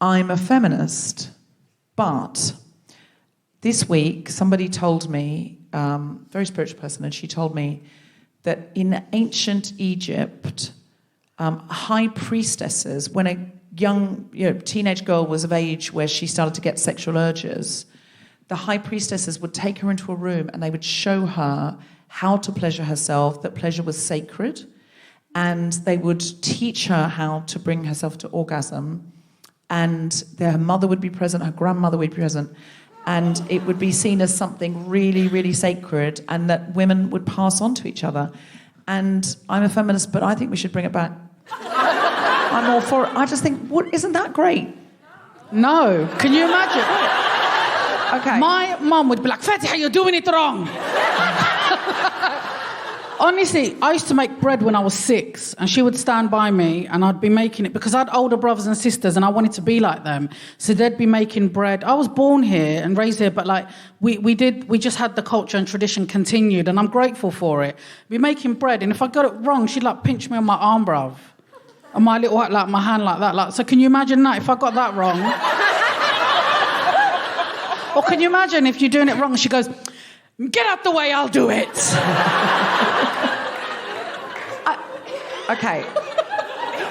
I'm a feminist, but this week somebody told me, very spiritual person, and she told me that in ancient Egypt, high priestesses, when a young teenage girl was of age where she started to get sexual urges, the high priestesses would take her into a room and they would show her how to pleasure herself, that pleasure was sacred, and they would teach her how to bring herself to orgasm. And her mother would be present, her grandmother would be present, and it would be seen as something really, really sacred, and that women would pass on to each other. And I'm a feminist, but I think we should bring it back. I'm all for it. I just think, isn't that great? No. Can you imagine? Okay. My mum would be like, Fatiha, you're doing it wrong. Honestly, I used to make bread when I was 6, and she would stand by me and I'd be making it because I had older brothers and sisters and I wanted to be like them. So they'd be making bread. I was born here and raised here, but like we just had the culture and tradition continued, and I'm grateful for it. We'd be making bread, and if I got it wrong, she'd like pinch me on my arm, bruv. And my little, like my hand like that. Like, so can you imagine that if I got that wrong? Or can you imagine if you're doing it wrong, she goes, get out the way, I'll do it. Okay.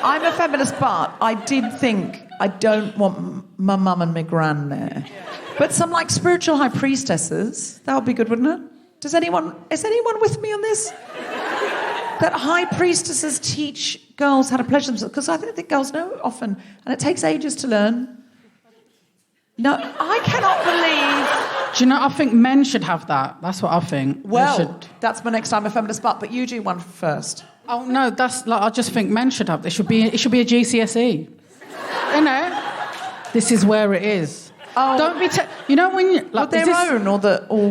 I'm a feminist, but I did think I don't want my mum and my gran there. But some like spiritual high priestesses, that would be good, wouldn't it? Is anyone with me on this? That high priestesses teach girls how to pleasure themselves, because I think girls know often, and it takes ages to learn. No, I cannot believe... Do you know, I think men should have that. That's what I think. Well, that's my next time a feminist, but you do one first. Oh, no, that's like, I just think men should have... It should be a GCSE. You know? This is where it is. Oh. Don't be... you know when you... Like, their own or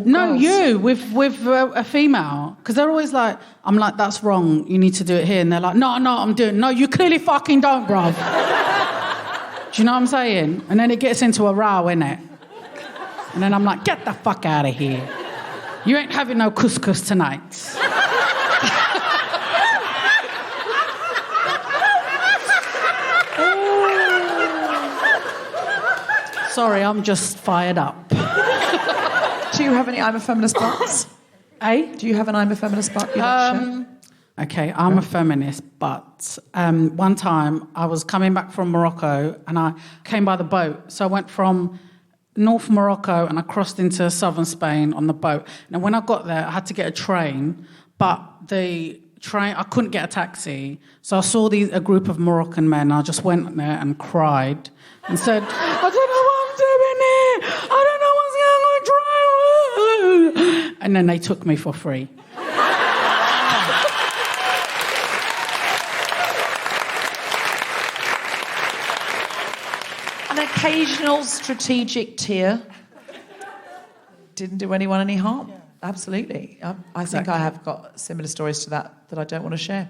No, girls? you, with a female. Because they're always like... I'm like, that's wrong. You need to do it here. And they're like, no, I'm doing... No, you clearly fucking don't, bruv. Do you know what I'm saying? And then it gets into a row, innit? And then I'm like, get the fuck out of here. You ain't having no couscous tonight. Sorry, I'm just fired up. Do you have any I'm a feminist buts? Do you have an I'm a feminist butt you'd like to share? Okay, I'm a feminist, but one time I was coming back from Morocco and I came by the boat. So I went from North Morocco and I crossed into southern Spain on the boat. And when I got there, I had to get a train, but the train, I couldn't get a taxi. So I saw a group of Moroccan men. I just went there and cried and said, I don't know what I'm doing here. I don't know what's going on. And then they took me for free. An occasional strategic tear didn't do anyone any harm. Yeah. Absolutely. I think I have got similar stories to that I don't want to share.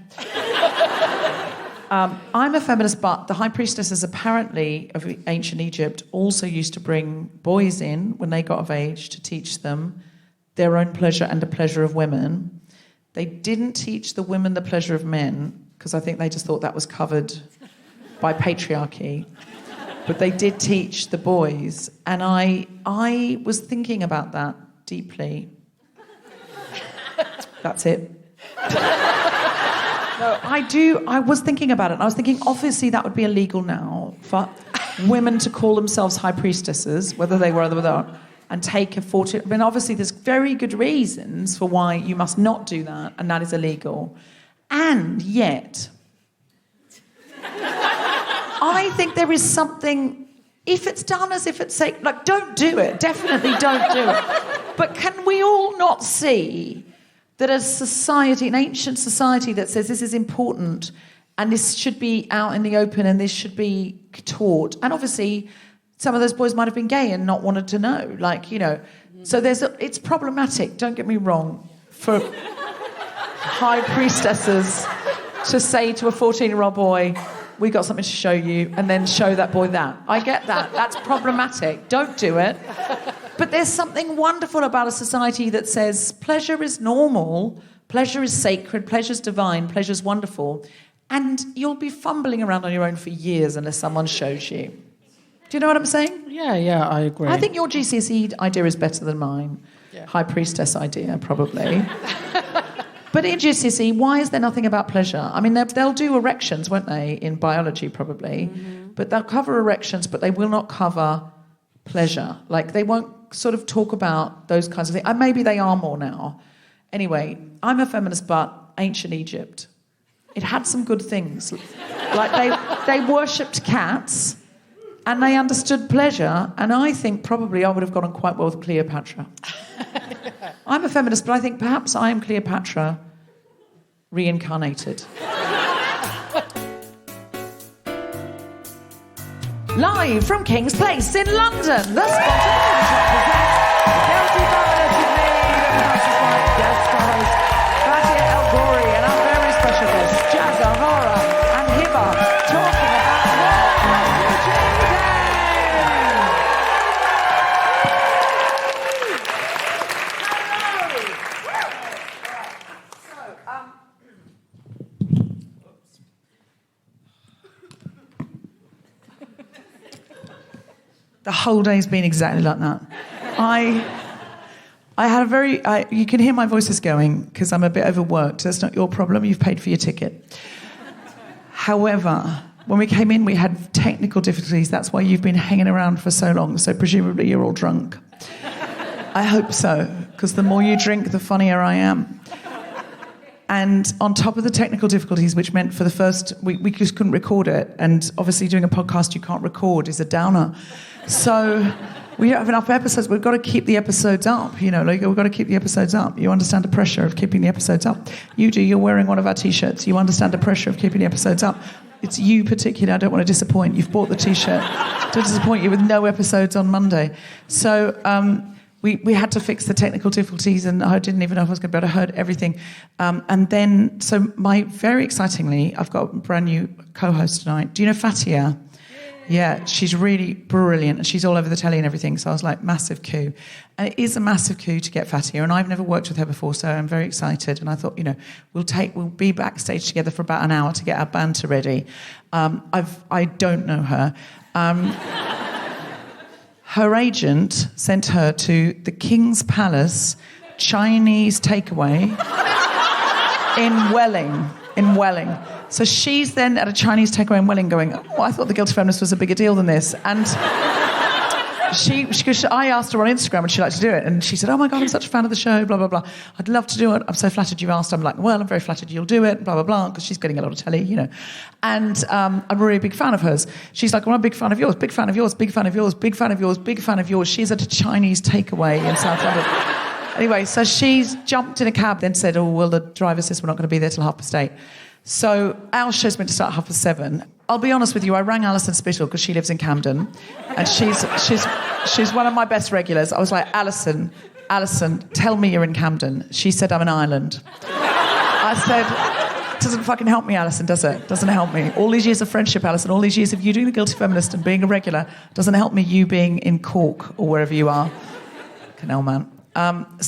I'm a feminist, but the high priestesses apparently of ancient Egypt also used to bring boys in when they got of age to teach them their own pleasure and the pleasure of women. They didn't teach the women the pleasure of men because I think they just thought that was covered by patriarchy. But they did teach the boys, and I was thinking about that deeply. That's it. No, I was thinking about it. I was thinking, obviously, that would be illegal now for women to call themselves high priestesses, whether they were or not, and take a 40... I mean, obviously, there's very good reasons for why you must not do that, and that is illegal. And yet... I think there is something, if it's done as if it's safe, like, don't do it. Definitely don't do it. But can we all not see that as society, an ancient society that says this is important and this should be out in the open and this should be taught, and obviously some of those boys might have been gay and not wanted to know, like, you know. So it's problematic, don't get me wrong, for high priestesses to say to a 14-year-old boy, we got something to show you, and then show that boy that. I get that. That's problematic. Don't do it. But there's something wonderful about a society that says pleasure is normal, pleasure is sacred, pleasure's divine, pleasure's wonderful, and you'll be fumbling around on your own for years unless someone shows you. Do you know what I'm saying? Yeah, I agree. I think your GCSE idea is better than mine. Yeah. High priestess idea, probably. But in GCSE, why is there nothing about pleasure? I mean, they'll do erections, won't they, in biology probably. But they'll cover erections, but they will not cover pleasure. Like, they won't sort of talk about those kinds of things. And maybe they are more now. Anyway, I'm a feminist, but ancient Egypt. It had some good things. Like, they worshipped cats and they understood pleasure. And I think probably I would have got on quite well with Cleopatra. I'm a feminist, but I think perhaps I am Cleopatra reincarnated. Live from King's Place in London, the Spontaneity Shop presents the Guilty Feminist with me, the house's wife, guest host, Fatiha El-Ghorri, and our very special guest, Jaz O'Hara and Hiba, talking about World Refugee Day. The whole day's been exactly like that. I had a very... you can hear my voice is going because I'm a bit overworked. That's not your problem. You've paid for your ticket. However, when we came in, we had technical difficulties. That's why you've been hanging around for so long. So presumably you're all drunk. I hope so, because the more you drink, the funnier I am. And on top of the technical difficulties, which meant for the first... We just couldn't record it. And obviously doing a podcast you can't record is a downer. So we don't have enough episodes. We've got to keep the episodes up, you know. Like, we've got to keep the episodes up. You understand the pressure of keeping the episodes up. You do. You're wearing one of our T-shirts. You understand the pressure of keeping the episodes up. It's you particularly. I don't want to disappoint. You've bought the T-shirt to disappoint you with no episodes on Monday. So we had to fix the technical difficulties, and I didn't even know if I was going to be able to heard everything. And then, so very excitingly, I've got a brand new co-host tonight. Do you know Fatiha? Yeah, she's really brilliant, and she's all over the telly and everything, so I was like, massive coup. And it is a massive coup to get Fatiha, and I've never worked with her before, so I'm very excited, and I thought, you know, we'll be backstage together for about an hour to get our banter ready. I don't know her. Her agent sent her to the King's Palace Chinese takeaway in Welling. So she's then at a Chinese takeaway in Welling going, oh, I thought the Guilty Feminist was a bigger deal than this. And I asked her on Instagram would she like to do it. And she said, oh my God, I'm such a fan of the show, blah, blah, blah. I'd love to do it. I'm so flattered you've asked. I'm like, well, I'm very flattered you'll do it, blah, blah, blah, because she's getting a lot of telly, you know. And I'm a really big fan of hers. She's like, well, I'm a big fan of yours, big fan of yours, big fan of yours, big fan of yours, big fan of yours. She's at a Chinese takeaway in South London. Anyway, so she's jumped in a cab, then said, oh, well, the driver says we're not going to be there till 8:30. So our show's meant to start at 7:30. I'll be honest with you, I rang Alison Spittle because she lives in Camden, and she's one of my best regulars. I was like, Alison, tell me you're in Camden. She said, I'm in Ireland. I said, doesn't fucking help me, Alison, does it? Doesn't help me. All these years of friendship, Alison, all these years of you doing the Guilty Feminist and being a regular, doesn't help me you being in Cork or wherever you are. Canal man. God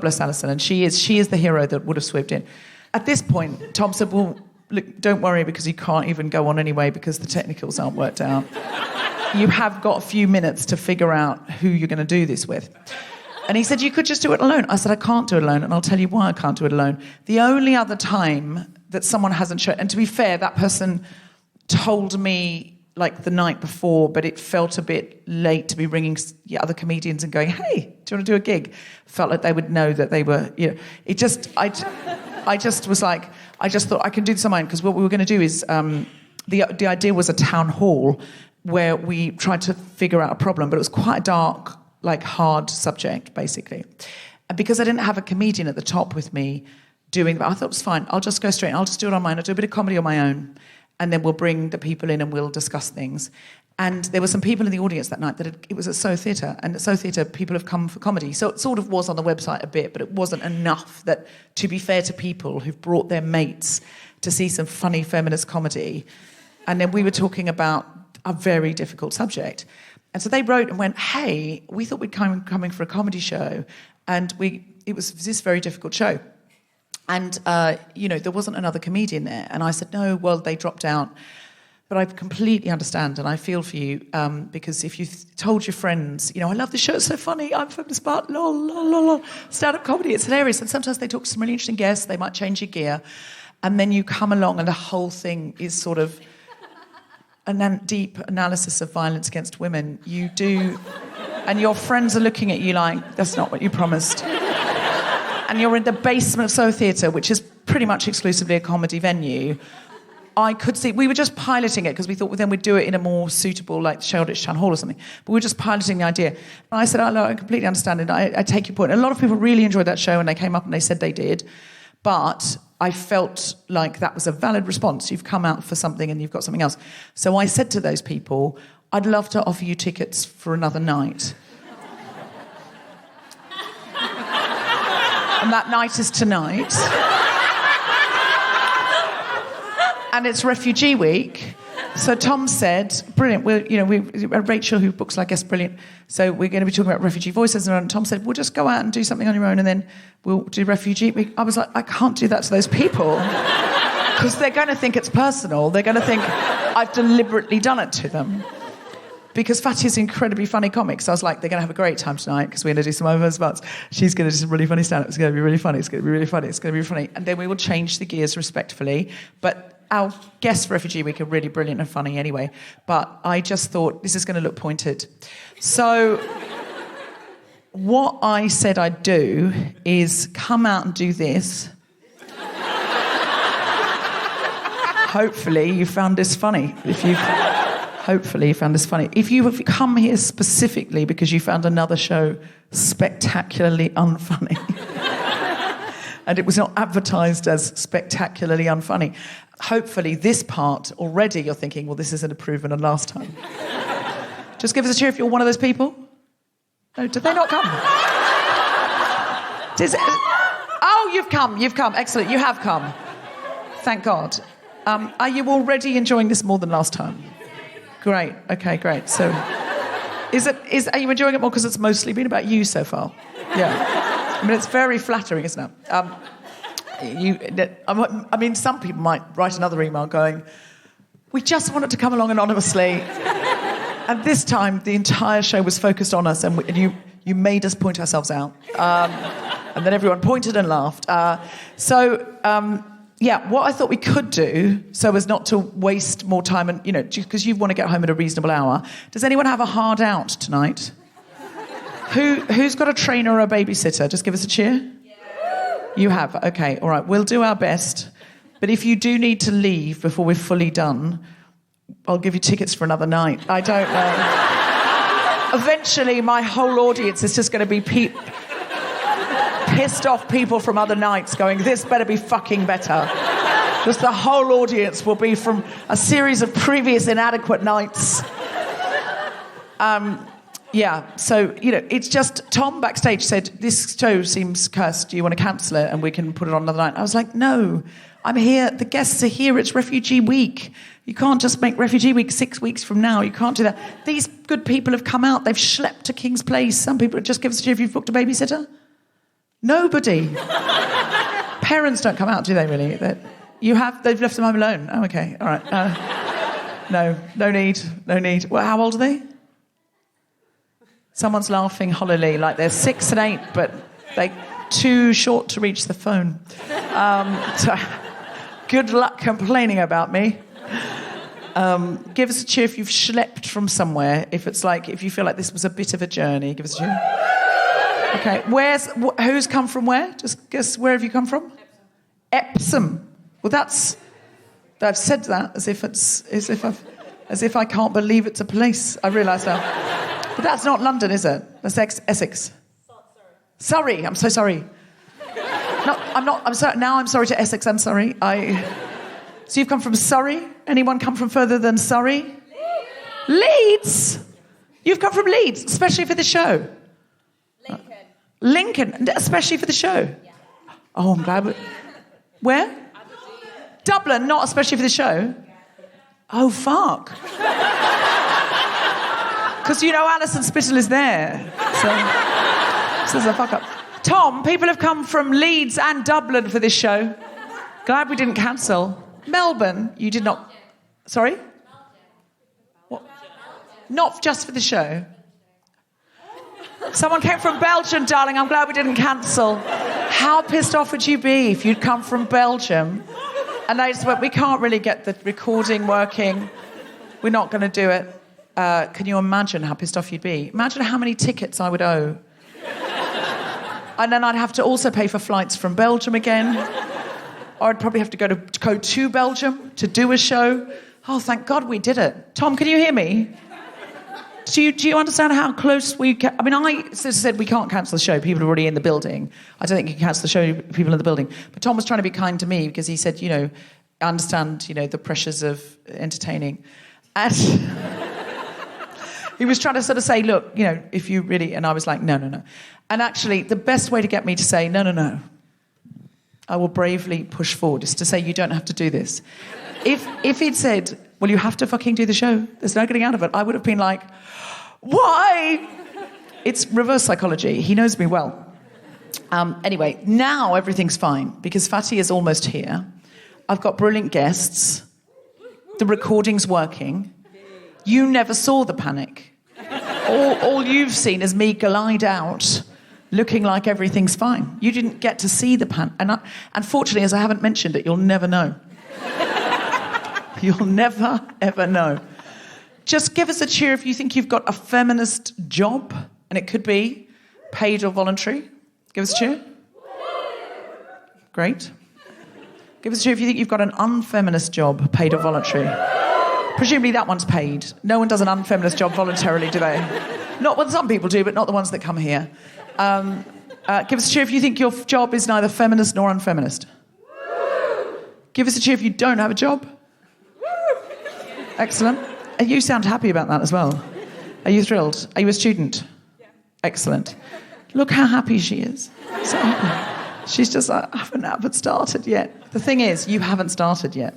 bless Alison, and she is the hero that would have swooped in. At this point, Tom said, well, look, don't worry because you can't even go on anyway because the technicals aren't worked out. You have got a few minutes to figure out who you're going to do this with. And he said, you could just do it alone. I said, I can't do it alone, and I'll tell you why I can't do it alone. The only other time that someone hasn't shown... And to be fair, that person told me, like, the night before, but it felt a bit late to be ringing other comedians and going, hey, do you want to do a gig? Felt like they would know that they were... You know, it just... I just was like, I just thought I can do this on mine because what we were going to do is the idea was a town hall where we tried to figure out a problem, but it was quite a dark, like hard subject, basically. And because I didn't have a comedian at the top with me doing that, I thought it was fine. I'll just go straight. I'll just do it on mine. I'll do a bit of comedy on my own, and then we'll bring the people in and we'll discuss things. And there were some people in the audience that night it was at So Theatre, and at So Theatre people have come for comedy. So it sort of was on the website a bit, but it wasn't enough that, to be fair to people who've brought their mates to see some funny feminist comedy. And then we were talking about a very difficult subject. And so they wrote and went, hey, we thought we'd coming for a comedy show, and it was this very difficult show. And, there wasn't another comedian there. And I said, no, well, they dropped out. But I completely understand, and I feel for you, because if you told your friends, I love the show, it's so funny, I'm from the spot, lol, lol, lol, lol, stand-up comedy, it's hilarious. And sometimes they talk to some really interesting guests, they might change your gear, and then you come along and the whole thing is sort of a deep analysis of violence against women. You do, and your friends are looking at you like, that's not what you promised. And you're in the basement of Soho Theatre, which is pretty much exclusively a comedy venue. I could see, we were just piloting it because we thought then we'd do it in a more suitable, like Shoreditch Town Hall or something. But we were just piloting the idea. And I said, oh, no, I completely understand it. I take your point. And a lot of people really enjoyed that show and they came up and they said they did. But I felt like that was a valid response. You've come out for something and you've got something else. So I said to those people, I'd love to offer you tickets for another night. And that night is tonight. And it's Refugee Week. So Tom said, brilliant, Rachel, who books, I guess, brilliant. So we're going to be talking about refugee voices. And Tom said, we'll just go out and do something on your own and then we'll do Refugee Week. I was like, I can't do that to those people. Because they're going to think it's personal. They're going to think I've deliberately done it to them. Because Fatiha's an incredibly funny comic. So I was like, they're going to have a great time tonight because we're going to do some over spots. She's going to do some really funny stand-up. It's going to be really funny. It's going to be really funny. It's going to be funny. And then we will change the gears respectfully. But our guests for Refugee Week are really brilliant and funny anyway. But I just thought, this is going to look pointed. So what I said I'd do is come out and do this. Hopefully you found this funny. Hopefully you found this funny. If you have come here specifically because you found another show spectacularly unfunny, and it was not advertised as spectacularly unfunny, hopefully this part already you're thinking, well, this isn't proven than last time. Just give us a cheer if you're one of those people. No, did they not come? Oh, you've come. Excellent, you have come. Thank God. Are you already enjoying this more than last time? Great. Okay, great. So, are you enjoying it more because it's mostly been about you so far? Yeah. I mean, it's very flattering, isn't it? Some people might write another email going, we just wanted to come along anonymously, and this time the entire show was focused on us, and you made us point ourselves out, and then everyone pointed and laughed. What I thought we could do, so as not to waste more time, and because you want to get home at a reasonable hour. Does anyone have a hard out tonight? Who's got a trainer or a babysitter? Just give us a cheer. Yeah. You have. Okay. All right. We'll do our best. But if you do need to leave before we're fully done, I'll give you tickets for another night. I don't know. Eventually, my whole audience is just going to be pissed off people from other nights going, this better be fucking better. Just the whole audience will be from a series of previous inadequate nights. So, it's just, Tom backstage said, this show seems cursed, do you want to cancel it and we can put it on another night? I was like, no, I'm here, the guests are here, it's Refugee Week. You can't just make Refugee Week 6 weeks from now, you can't do that. These good people have come out, they've schlepped to King's Place. Some people, just give us a cheer if you've booked a babysitter. Nobody. Parents don't come out, do they, really? They've left them home alone. Oh, okay, all right. No need. Well, how old are they? Someone's laughing hollowly, like they're 6 and 8, but they're too short to reach the phone. So good luck complaining about me. Give us a cheer if you've schlepped from somewhere. If you feel like this was a bit of a journey, give us a cheer. Okay, who's come from where? Just guess, where have you come from? Epsom. Well, I've said that as if I can't believe it's a place. I realise now. But that's not London, is it? That's Essex. Surrey. I'm so sorry. No, I'm not. I'm sorry. Now I'm sorry to Essex. I'm sorry. So you've come from Surrey? Anyone come from further than Surrey? Leeds. You've come from Leeds, especially for the show. Lincoln, especially for the show. Yeah. Oh, I'm glad. Where? Dublin, not especially for the show. Oh, fuck. Because Alison Spittle is there. So this is a fuck up. Tom, people have come from Leeds and Dublin for this show. Glad we didn't cancel. Melbourne, you did not. Sorry? Not just for the show. Someone came from Belgium, darling. I'm glad we didn't cancel. How pissed off would you be if you'd come from Belgium and they just went, we can't really get the recording working. We're not going to do it. Can you imagine how pissed off you'd be? Imagine how many tickets I would owe. And then I'd have to also pay for flights from Belgium again. Or I'd probably have to go to Belgium to do a show. Oh, thank God we did it. Tom, can you hear me? Do you understand how close we... I mean, I said we can't cancel the show. People are already in the building. I don't think you can cancel the show, people in the building. But Tom was trying to be kind to me because he said, I understand, the pressures of entertaining. And he was trying to sort of say, look, if you really... And I was like, no. And actually, the best way to get me to say, no, I will bravely push forward is to say, you don't have to do this. If he'd said, well, you have to fucking do the show, there's no getting out of it, I would have been like, why? It's reverse psychology. He knows me well. Anyway, now everything's fine because Fatty is almost here. I've got brilliant guests. The recording's working. You never saw the panic. All you've seen is me glide out looking like everything's fine. You didn't get to see the panic. And unfortunately, as I haven't mentioned it, you'll never know. You'll never, ever know. Just give us a cheer if you think you've got a feminist job, and it could be paid or voluntary. Give us a cheer. Great. Give us a cheer if you think you've got an unfeminist job, paid or voluntary. Presumably that one's paid. No one does an unfeminist job voluntarily, do they? Not what some people do, but not the ones that come here. Give us a cheer if you think your job is neither feminist nor unfeminist. Give us a cheer if you don't have a job. Excellent. And you sound happy about that as well. Are you thrilled? Are you a student? Yeah. Excellent. Look how happy she is. So happy. She's just like, I haven't started yet. The thing is, you haven't started yet.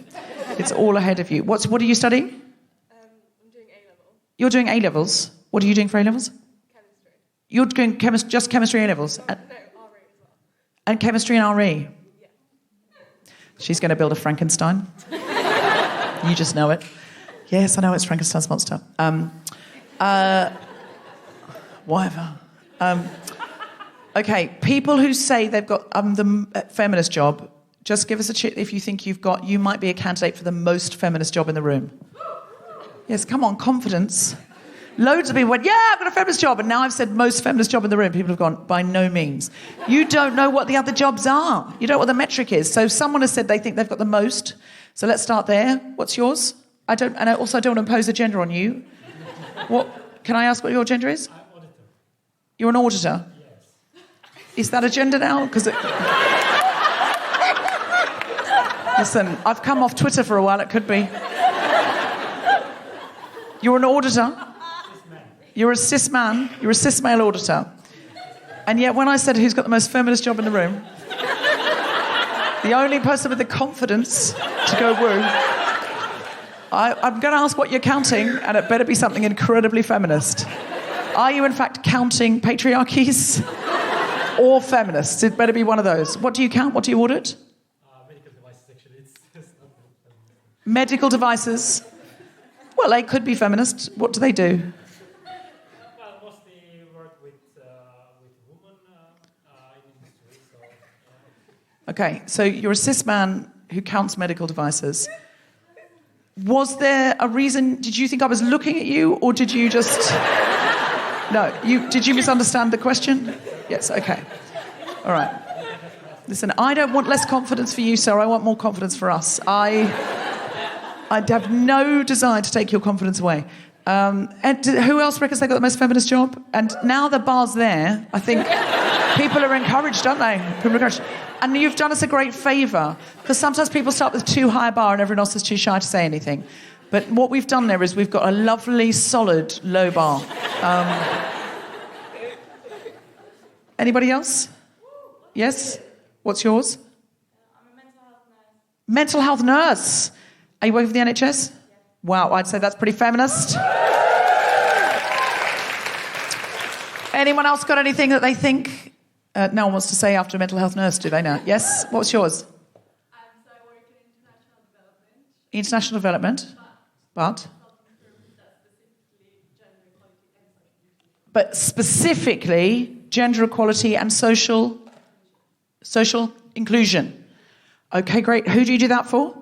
It's all ahead of you. What are you studying? I'm doing A-level. You're doing A-levels? What are you doing for A-levels? Chemistry. You're doing just chemistry A-levels? No, RE as well. And chemistry and RE? Yeah. She's going to build a Frankenstein. You just know it. Yes, I know it's Frankenstein's monster. Whatever. Okay, people who say they've got the feminist job, just give us a cheer if you think you might be a candidate for the most feminist job in the room. Yes, come on, confidence. Loads of people went, yeah, I've got a feminist job, and now I've said most feminist job in the room. People have gone, by no means. You don't know what the other jobs are. You don't know what the metric is. So someone has said they think they've got the most. So let's start there. What's yours? I don't want to impose a gender on you. What? Can I ask what your gender is? I'm auditor. You're an auditor? Yes. Is that a gender now? Because listen, I've come off Twitter for a while. It could be. You're an auditor. You're a cis man. You're a cis male auditor. And yet, when I said who's got the most feminist job in the room, the only person with the confidence to go woo. I'm going to ask what you're counting, and it better be something incredibly feminist. Are you, in fact, counting patriarchies or feminists? It better be one of those. What do you count? What do you audit? Medical devices, actually. It's not feminist. Medical devices. Well, they could be feminist. What do they do? Well, mostly work with women in industry. So, yeah. Okay, so you're a cis man who counts medical devices. Was there a reason? Did you think I was looking at you, or did you just... No, did you misunderstand the question? Yes, okay. All right. Listen, I don't want less confidence for you, sir. I want more confidence for us. I have no desire to take your confidence away. And who else reckons they got the most feminist job? And now the bar's there, I think people are encouraged, aren't they? People are encouraged. And you've done us a great favour, because sometimes people start with too high a bar and everyone else is too shy to say anything. But what we've done there is we've got a lovely, solid, low bar. Anybody else? Yes? What's yours? I'm a mental health nurse. Mental health nurse. Are you working for the NHS? Yeah. Wow, I'd say that's pretty feminist. Anyone else got anything that they think no one wants to say after a mental health nurse, do they now? Yes? What's yours? So I work in international development. International development. But? Consulting firms that specifically But specifically, gender equality and social inclusion. Okay, great. Who do you do that for?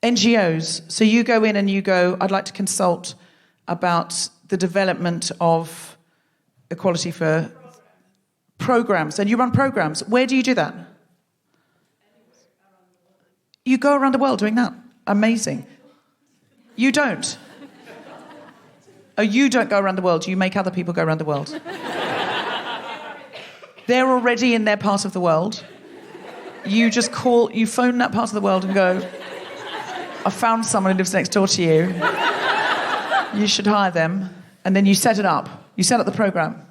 NGOs. So you go in and you go, I'd like to consult about the development of equality for programs. And you run programs. Where do you do that? You go around the world doing that. Amazing. You don't. Oh, you don't go around the world. You make other people go around the world. They're already in their part of the world. You just you phone that part of the world and go, I found someone who lives next door to you. You should hire them. And then you set it up. You set up the program.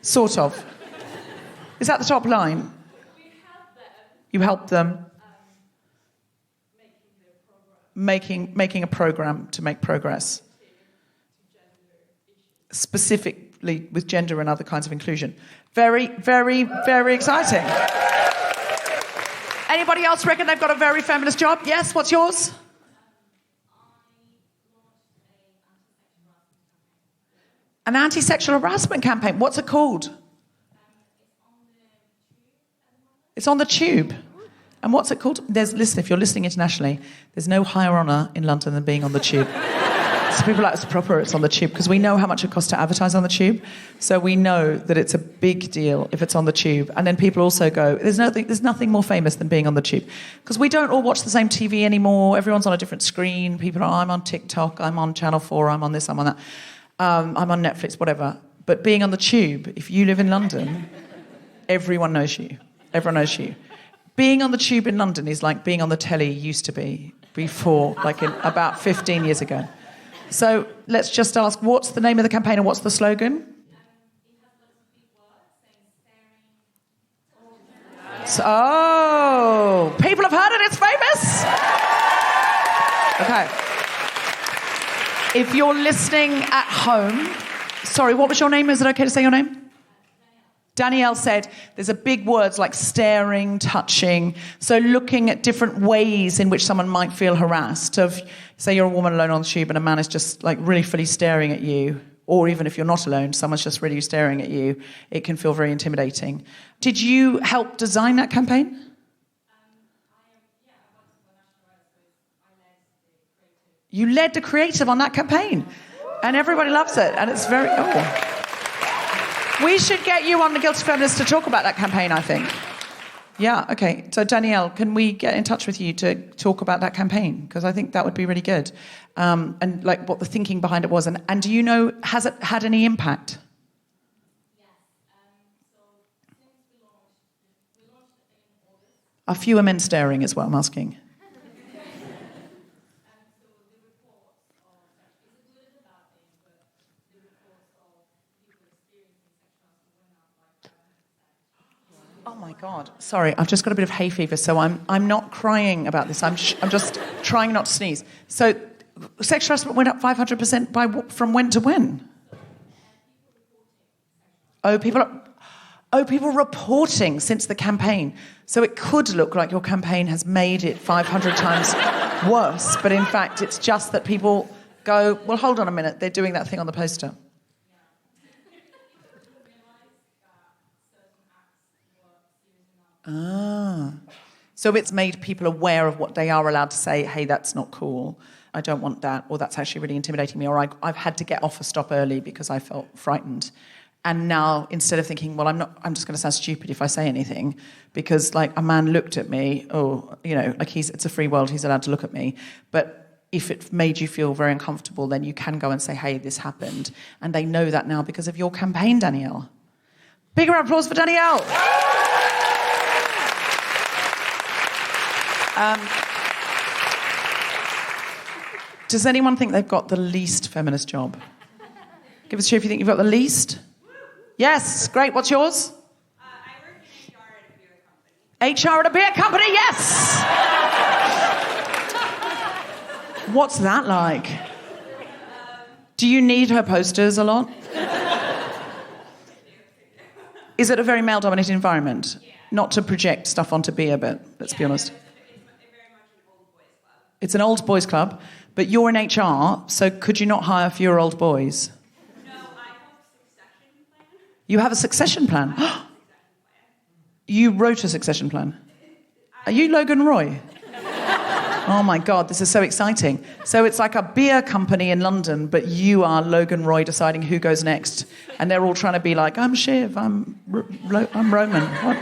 Sort of. Is that the top line? You help them. Making a program to make progress. Specifically with gender and other kinds of inclusion. Very, very, very exciting. Anybody else reckon they've got a very feminist job? Yes, what's yours? An anti-sexual harassment campaign. What's it called? It's on the Tube. And what's it called? Listen, if you're listening internationally, there's no higher honour in London than being on the Tube. So people are like, it's proper, it's on the Tube, because we know how much it costs to advertise on the Tube. So we know that it's a big deal if it's on the Tube. And then people also go, there's nothing more famous than being on the Tube. Because we don't all watch the same TV anymore. Everyone's on a different screen. People are, I'm on TikTok, I'm on Channel 4, I'm on this, I'm on that. I'm on Netflix, whatever. But being on the Tube, if you live in London, everyone knows you. Everyone knows you. Being on the Tube in London is like being on the telly used to be before, like about 15 years ago. So let's just ask, what's the name of the campaign and what's the slogan? Oh, people have heard it, it's famous. Okay. If you're listening at home, sorry, what was your name? Is it okay to say your name? Danielle said there's a big words like staring, touching. So looking at different ways in which someone might feel harassed. Of, say you're a woman alone on the Tube and a man is just like really fully staring at you. Or even if you're not alone, someone's just really staring at you. It can feel very intimidating. Did you help design that campaign? You led the creative on that campaign. And everybody loves it. And it's very... Oh. We should get you on the Guilty Feminist to talk about that campaign, I think. Yeah, okay. So, Danielle, can we get in touch with you to talk about that campaign? Because I think that would be really good. And, like, what the thinking behind it was. And do you know, has it had any impact? Yes. So, since we launched it in August. Are fewer men staring is what I'm asking. Oh my God! Sorry, I've just got a bit of hay fever, so I'm not crying about this. I'm just trying not to sneeze. So, sexual harassment went up 500% from when to when? People reporting since the campaign. So it could look like your campaign has made it 500 times worse, but in fact, it's just that people go, well, hold on a minute, they're doing that thing on the poster. Ah. So it's made people aware of what they are allowed to say, hey, that's not cool, I don't want that, or that's actually really intimidating me, or I've had to get off a stop early because I felt frightened. And now, instead of thinking, well, I'm just going to sound stupid if I say anything, because, like, a man looked at me, like it's a free world, he's allowed to look at me. But if it made you feel very uncomfortable, then you can go and say, hey, this happened. And they know that now because of your campaign, Danielle. Big round of applause for Danielle. Does anyone think they've got the least feminist job? Give us a cheer if you think you've got the least. Yes, great. What's yours? I work in HR at a beer company. HR at a beer company, yes! What's that like? Do you need her posters a lot? Is it a very male-dominated environment? Yeah. Not to project stuff onto beer, but let's be honest. It's very much an old boys club. It's an old boys club, but you're in HR, so could you not hire fewer old boys? No, I have a succession plan. You have a succession plan? You wrote a succession plan? Are you Logan Roy? Oh my God, this is so exciting. So it's like a beer company in London, but you are Logan Roy deciding who goes next. And they're all trying to be like, I'm Shiv, I'm Roman. What?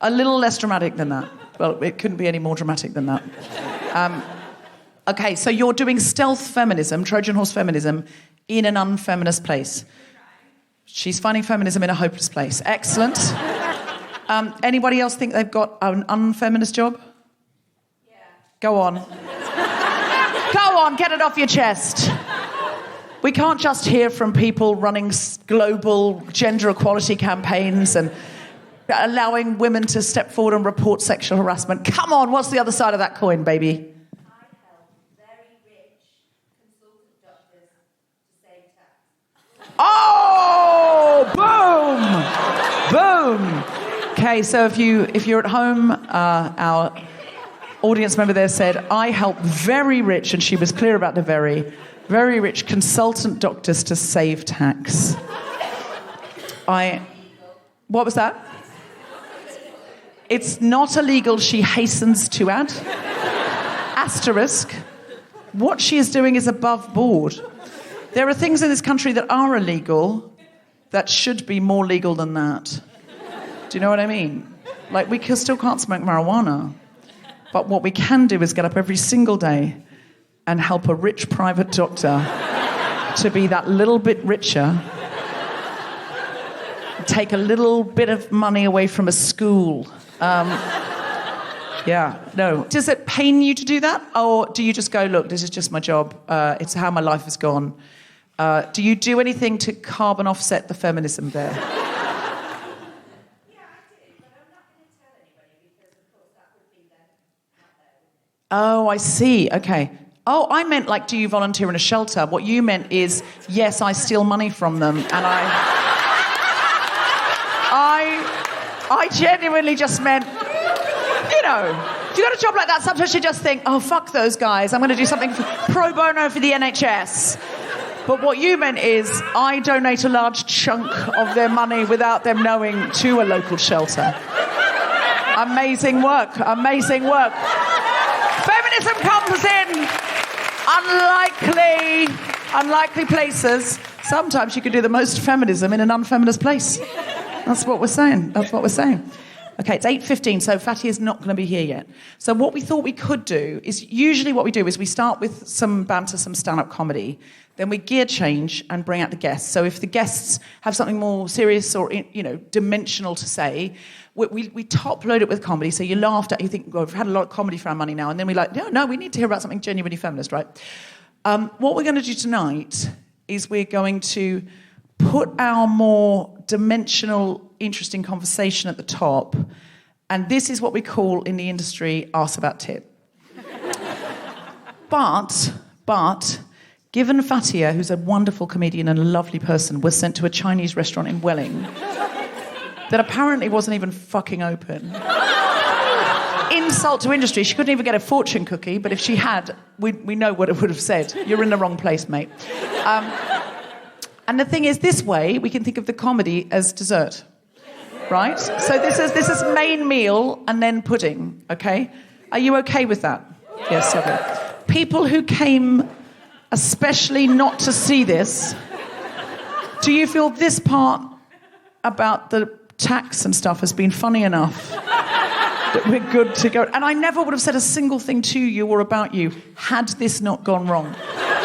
A little less dramatic than that. Well, it couldn't be any more dramatic than that. Okay, so you're doing stealth feminism, Trojan horse feminism, in an unfeminist place. She's finding feminism in a hopeless place. Excellent. Anybody else think they've got an unfeminist job? Yeah. Go on. Go on, get it off your chest. We can't just hear from people running global gender equality campaigns and allowing women to step forward and report sexual harassment. Come on, what's the other side of that coin, baby? I help very rich consultant doctors to save tax. Oh, boom, boom. Okay, so if you're at home, our audience member there said, I help very rich, and she was clear about the very rich consultant doctors to save tax. What was that? It's not illegal, she hastens to add. Asterisk. What she is doing is above board. There are things in this country that are illegal that should be more legal than that. Do you know what I mean? Like, we still can't smoke marijuana. But what we can do is get up every single day and help a rich private doctor to be that little bit richer, take a little bit of money away from a school. Yeah, no. Does it pain you to do that? Or do you just go, look, this is just my job. It's how my life has gone. Do you do anything to carbon offset the feminism there? Oh, I see. Okay. Oh, I meant, like, do you volunteer in a shelter? What you meant is, yes, I steal money from them, and I genuinely just meant, you know, if you got a job like that, sometimes you just think, oh, fuck those guys, I'm going to do something pro bono for the NHS. But what you meant is, I donate a large chunk of their money without them knowing to a local shelter. Amazing work, amazing work. Feminism comes in unlikely places. Sometimes you can do the most feminism in an unfeminist place. That's what we're saying. That's what we're saying. Okay, it's 8:15, so Fatih is not going to be here yet. So what we thought we could do is, usually what we do is we start with some banter, some stand-up comedy, then we gear change and bring out the guests. So if the guests have something more serious or, you know, dimensional to say, we top load it with comedy. So you laughed at, you think, well, we've had a lot of comedy for our money now, and then we're like, no, we need to hear about something genuinely feminist, right? What we're going to do tonight is we're going to put our more dimensional, interesting conversation at the top, and this is what we call in the industry ask about tit. But given Fatiha, who's a wonderful comedian and a lovely person, was sent to a Chinese restaurant in Welling that apparently wasn't even fucking open. Insult to industry. She couldn't even get a fortune cookie, but if she had, we know what it would have said. You're in the wrong place, mate. And the thing is, this way, we can think of the comedy as dessert, right? So this is main meal and then pudding, okay? Are you okay with that? Yes, okay. People who came especially not to see this, do you feel this part about the tax and stuff has been funny enough that we're good to go? And I never would have said a single thing to you or about you had this not gone wrong.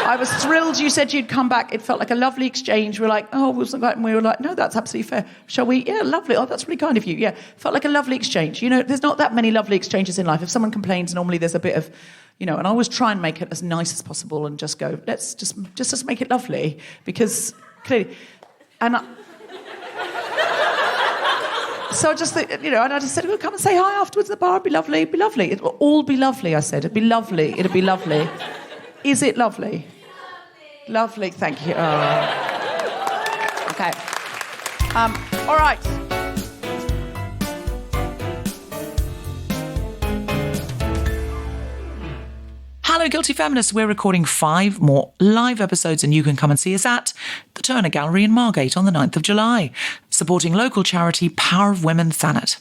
I was thrilled you said you'd come back. It felt like a lovely exchange. We were like, oh, wasn't that? And we were like, no, that's absolutely fair. Shall we? Yeah, lovely. Oh, that's really kind of you. Yeah, felt like a lovely exchange. You know, there's not that many lovely exchanges in life. If someone complains, normally there's a bit of, you know, and I always try and make it as nice as possible and just go, let's just make it lovely, because clearly, and so I just, you know, and I just said, well, come and say hi afterwards at the bar. It'd be lovely. It'd be lovely. It will all be lovely, I said. It'd be lovely. It'd be lovely. Is it lovely? Lovely, thank you. Oh. Okay. All right. Hello, Guilty Feminists. We're recording 5 more live episodes and you can come and see us at the Turner Gallery in Margate on the 9th of July, supporting local charity Power of Women Thanet.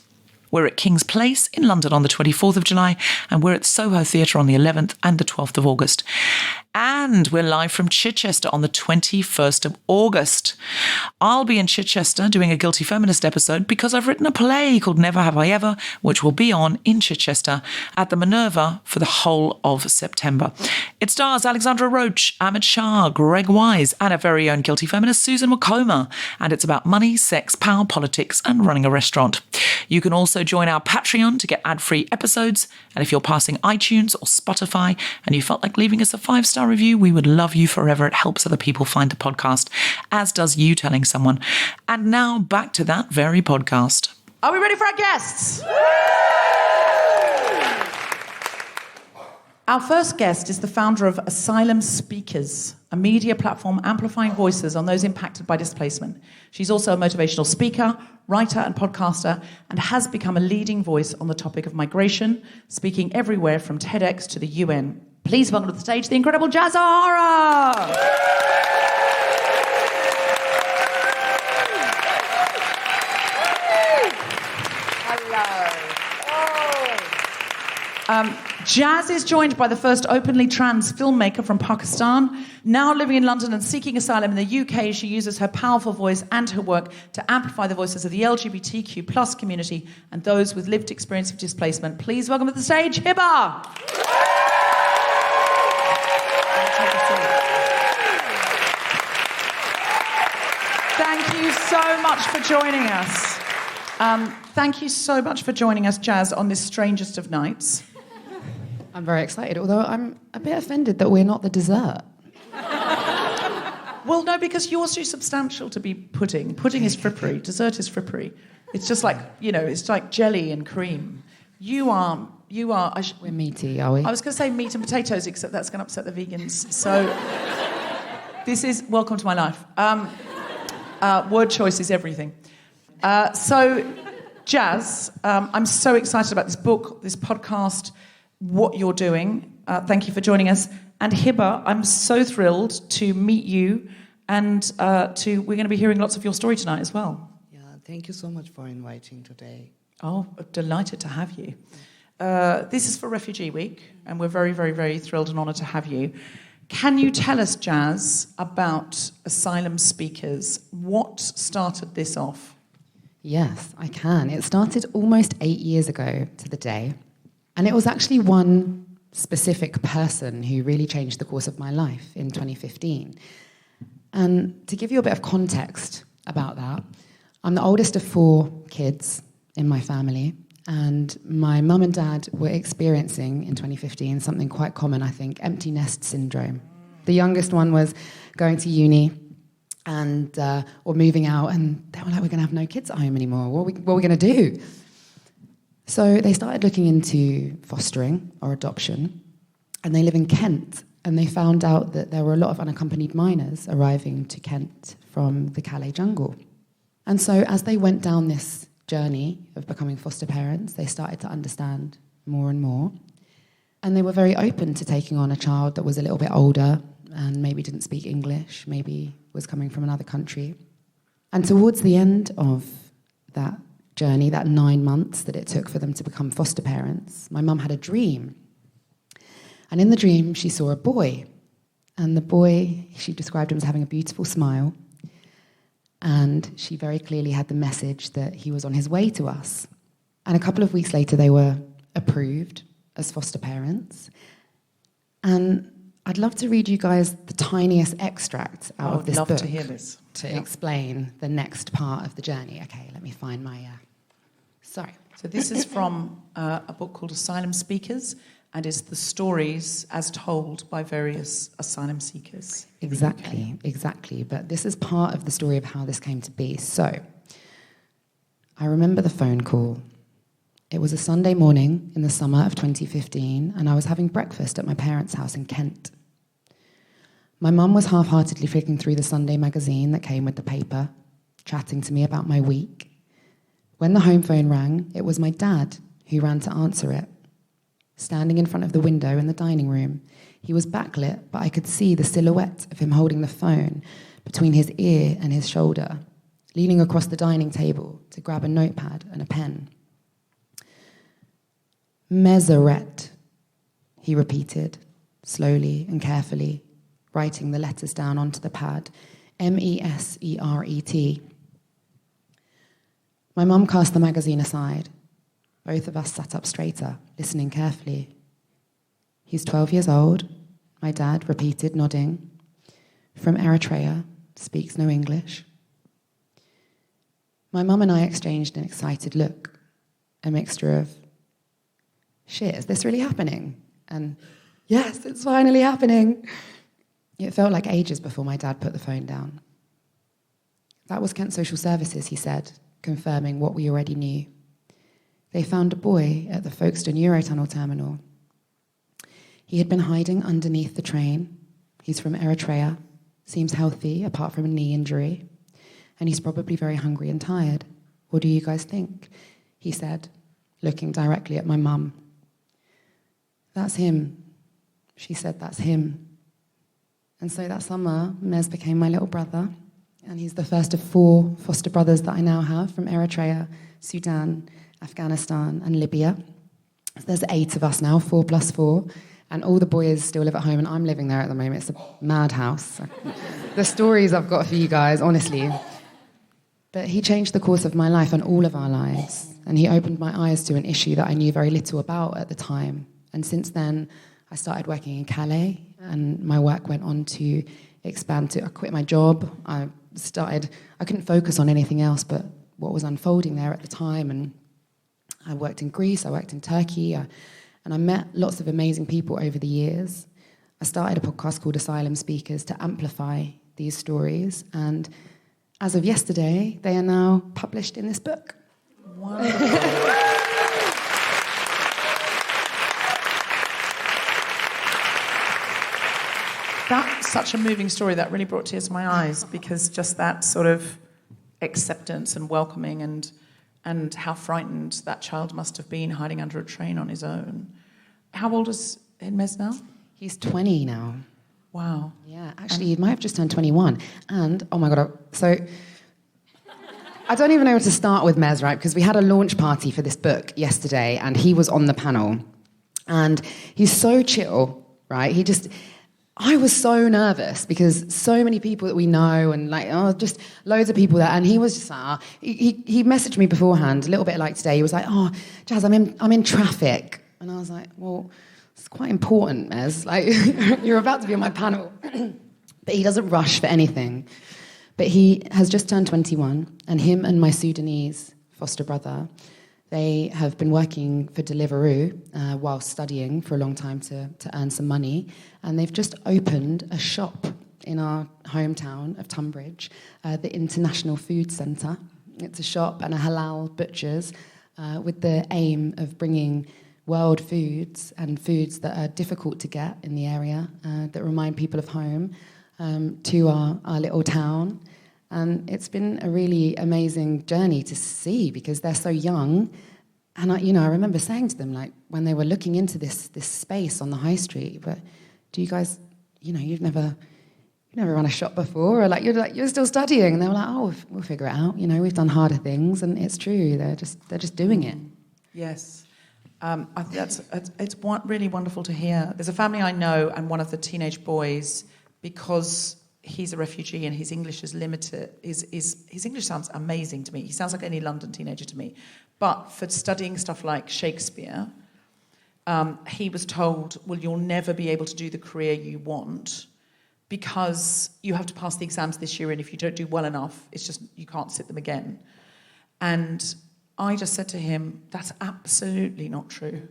We're at King's Place in London on the 24th of July, and we're at Soho Theatre on the 11th and the 12th of August. And we're live from Chichester on the 21st of August. I'll be in Chichester doing a Guilty Feminist episode because I've written a play called Never Have I Ever, which will be on in Chichester at the Minerva for the whole of September. It stars Alexandra Roach, Ahmed Shah, Greg Wise, and our very own Guilty Feminist Susan Wakoma. And it's about money, sex, power, politics, and running a restaurant. You can also join our Patreon to get ad-free episodes. And if you're passing iTunes or Spotify and you felt like leaving us a 5-star review, we would love you forever. It helps other people find the podcast, as does you telling someone. And now back to that very podcast. Are we ready for our guests? Our first guest is the founder of Asylum Speakers, a media platform amplifying voices on those impacted by displacement. She's also a motivational speaker, writer and podcaster, and has become a leading voice on the topic of migration, speaking everywhere from TEDx to the UN. Please welcome to the stage the incredible Jaz O'Hara! Jaz is joined by the first openly trans filmmaker from Pakistan. Now living in London and seeking asylum in the UK, she uses her powerful voice and her work to amplify the voices of the LGBTQ plus community and those with lived experience of displacement. Please welcome to the stage, Hiba! Thank you so much for joining us. Thank you so much for joining us, Jaz, on this strangest of nights. I'm very excited, although I'm a bit offended that we're not the dessert. Well, no, because you're too substantial to be pudding. Pudding is frippery. Dessert is frippery. It's just like, it's like jelly and cream. You are... We're meaty, are we? I was going to say meat and potatoes, except that's going to upset the vegans. So this is... Welcome to my life. Word choice is everything. So, Jaz, I'm so excited about this book, this podcast, what you're doing. Thank you for joining us. And Hiba, I'm so thrilled to meet you, and we're going to be hearing lots of your story tonight as well. Yeah, thank you so much for inviting today. Oh, delighted to have you. This is for Refugee Week, and we're very, very, very thrilled and honoured to have you. Can you tell us, Jaz, about Asylum Speakers? What started this off? Yes, I can. It started almost 8 years ago to the day. And it was actually one specific person who really changed the course of my life in 2015. And to give you a bit of context about that, I'm the oldest of 4 kids in my family. And my mum and dad were experiencing in 2015 something quite common, I think, empty nest syndrome. The youngest one was going to uni and or moving out, and they were like, we're going to have no kids at home anymore. What are we going to do? So they started looking into fostering or adoption, and they live in Kent, and they found out that there were a lot of unaccompanied minors arriving to Kent from the Calais jungle. And so as they went down this journey of becoming foster parents, they started to understand more and more. And they were very open to taking on a child that was a little bit older and maybe didn't speak English, maybe was coming from another country. And towards the end of that journey, that 9 months that it took for them to become foster parents, my mum had a dream. And in the dream, she saw a boy. And the boy, she described him as having a beautiful smile. And she very clearly had the message that he was on his way to us. And a couple of weeks later, they were approved as foster parents. And I'd love to read you guys the tiniest extract out of this book. I'd love to hear this. To explain the next part of the journey. Okay, let me find my... Sorry. So this is from a book called Asylum Speakers, and it's the stories as told by various asylum seekers. Exactly. But this is part of the story of how this came to be. So, I remember the phone call. It was a Sunday morning in the summer of 2015, and I was having breakfast at my parents' house in Kent. My mum was half-heartedly flicking through the Sunday magazine that came with the paper, chatting to me about my week. When the home phone rang, it was my dad who ran to answer it. standing in front of the window in the dining room. He was backlit, but I could see the silhouette of him holding the phone between his ear and his shoulder, leaning across the dining table to grab a notepad and a pen. Meseret, he repeated, slowly and carefully, writing the letters down onto the pad. Meseret. My mum cast the magazine aside. Both of us sat up straighter, listening carefully. He's 12 years old, my dad repeated, nodding. From Eritrea, speaks no English. My mum and I exchanged an excited look, a mixture of, shit, is this really happening? And, yes, it's finally happening. It felt like ages before my dad put the phone down. That was Kent Social Services, he said, confirming what we already knew. They found a boy at the Folkestone Eurotunnel terminal. He had been hiding underneath the train. He's from Eritrea, seems healthy apart from a knee injury, and he's probably very hungry and tired. What do you guys think? He said, looking directly at my mum. That's him. She said, that's him. And so that summer, Mez became my little brother, and he's the first of 4 foster brothers that I now have from Eritrea, Sudan, Afghanistan, and Libya. So there's 8 of us now, 4 plus 4, and all the boys still live at home, and I'm living there at the moment. It's a madhouse. The stories I've got for you guys, honestly. But he changed the course of my life and all of our lives, and he opened my eyes to an issue that I knew very little about at the time. And since then, I started working in Calais, and my work went on to expand to, I quit my job. I couldn't focus on anything else but what was unfolding there at the time. And I worked in Greece, I worked in Turkey, and I met lots of amazing people over the years. I started a podcast called Asylum Speakers to amplify these stories. And as of yesterday, they are now published in this book. Wonderful. That's such a moving story. That really brought tears to my eyes, because just that sort of acceptance and welcoming and how frightened that child must have been hiding under a train on his own. How old is Mez now? He's 20 now. Wow. Yeah, actually, he might have just turned 21. And, oh my God, so I don't even know where to start with Mez, right? Because we had a launch party for this book yesterday, and he was on the panel. And he's so chill, right? I was so nervous because so many people that we know and just loads of people there, and he was just he messaged me beforehand, a little bit like today. He was like, "Oh, Jaz, I'm in traffic," and I was like, "Well, it's quite important, Mez. Like, you're about to be on my panel." But he doesn't rush for anything. But he has just turned 21, and him and my Sudanese foster brother, they have been working for Deliveroo while studying for a long time to earn some money. And they've just opened a shop in our hometown of Tunbridge, the International Food Centre. It's a shop and a halal butcher's with the aim of bringing world foods and foods that are difficult to get in the area, that remind people of home, to our little town. And it's been a really amazing journey to see, because they're so young. And I remember saying to them, like, when they were looking into this space on the high street, but do you guys, you've never run a shop before, or you're still studying? And they were like, oh, we'll figure it out. We've done harder things, and it's true. They're just doing it. Yes. I think it's really wonderful to hear. There's a family I know, and one of the teenage boys, because he's a refugee and his English is limited. His English sounds amazing to me. He sounds like any London teenager to me. But for studying stuff like Shakespeare, he was told, well, you'll never be able to do the career you want because you have to pass the exams this year, and if you don't do well enough, it's just you can't sit them again. And I just said to him, that's absolutely not true.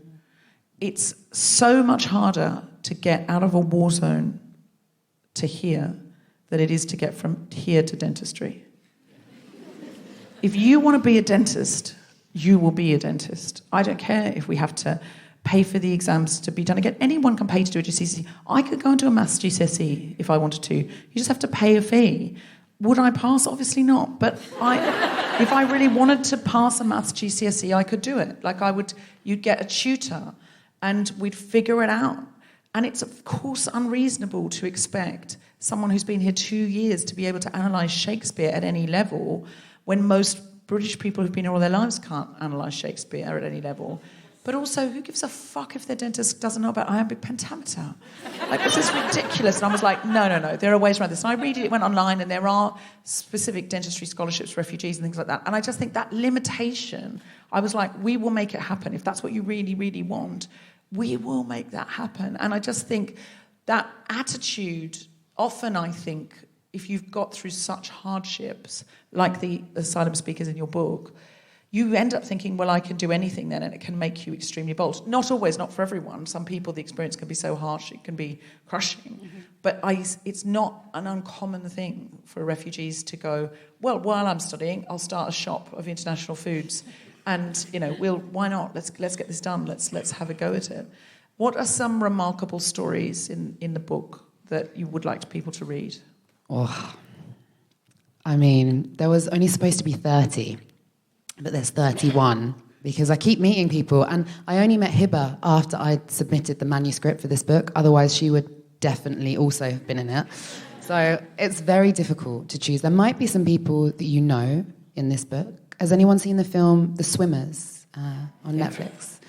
It's so much harder to get out of a war zone to here than it is to get from here to dentistry. If you want to be a dentist, you will be a dentist. I don't care if we have to pay for the exams to be done again. Anyone can pay to do a GCSE. I could go into a maths GCSE if I wanted to. You just have to pay a fee. Would I pass? Obviously not. But if I really wanted to pass a maths GCSE, I could do it. You'd get a tutor. and we'd figure it out. And it's, of course, unreasonable to expect someone who's been here 2 years to be able to analyse Shakespeare at any level when most British people who've been here all their lives can't analyse Shakespeare at any level. But also, who gives a fuck if their dentist doesn't know about iambic pentameter? Like, this is ridiculous. And I was like, no, there are ways around this. And I went online, and there are specific dentistry scholarships for refugees and things like that. And I just think that limitation, I was like, we will make it happen. If that's what you really, really want, we will make that happen. And I just think that attitude, often I think, if you've got through such hardships, like the asylum speakers in your book, you end up thinking, well, I can do anything then, and it can make you extremely bold. Not always, not for everyone. Some people, the experience can be so harsh, it can be crushing. Mm-hmm. But it's not an uncommon thing for refugees to go, well, while I'm studying, I'll start a shop of international foods. And, why not? Let's get this done. Let's have a go at it. What are some remarkable stories in the book that you would like people to read? Oh, I mean, there was only supposed to be 30. But there's 31 because I keep meeting people, and I only met Hiba after I'd submitted the manuscript for this book. Otherwise, she would definitely also have been in it. So it's very difficult to choose. There might be some people that you know in this book. Has anyone seen the film The Swimmers on Netflix?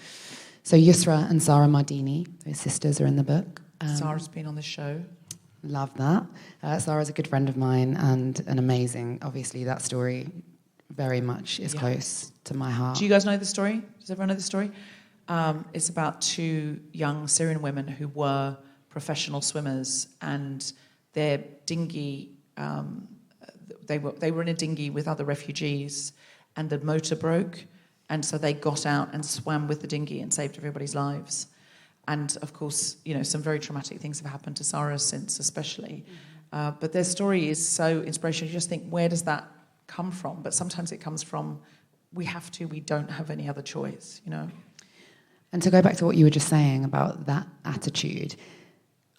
So Yusra and Sarah Mardini, those sisters, are in the book. Sarah's been on the show. Love that. Sarah's a good friend of mine and an amazing, obviously, that story very much is close to my heart. Do you guys know the story? Does everyone know the story? It's about 2 young Syrian women who were professional swimmers, and their dinghy, they were in a dinghy with other refugees, and the motor broke, and so they got out and swam with the dinghy and saved everybody's lives. And of course, some very traumatic things have happened to Sarah since, especially. But their story is so inspirational. You just think, where does that come from? But sometimes it comes from, we don't have any other choice, And to go back to what you were just saying about that attitude,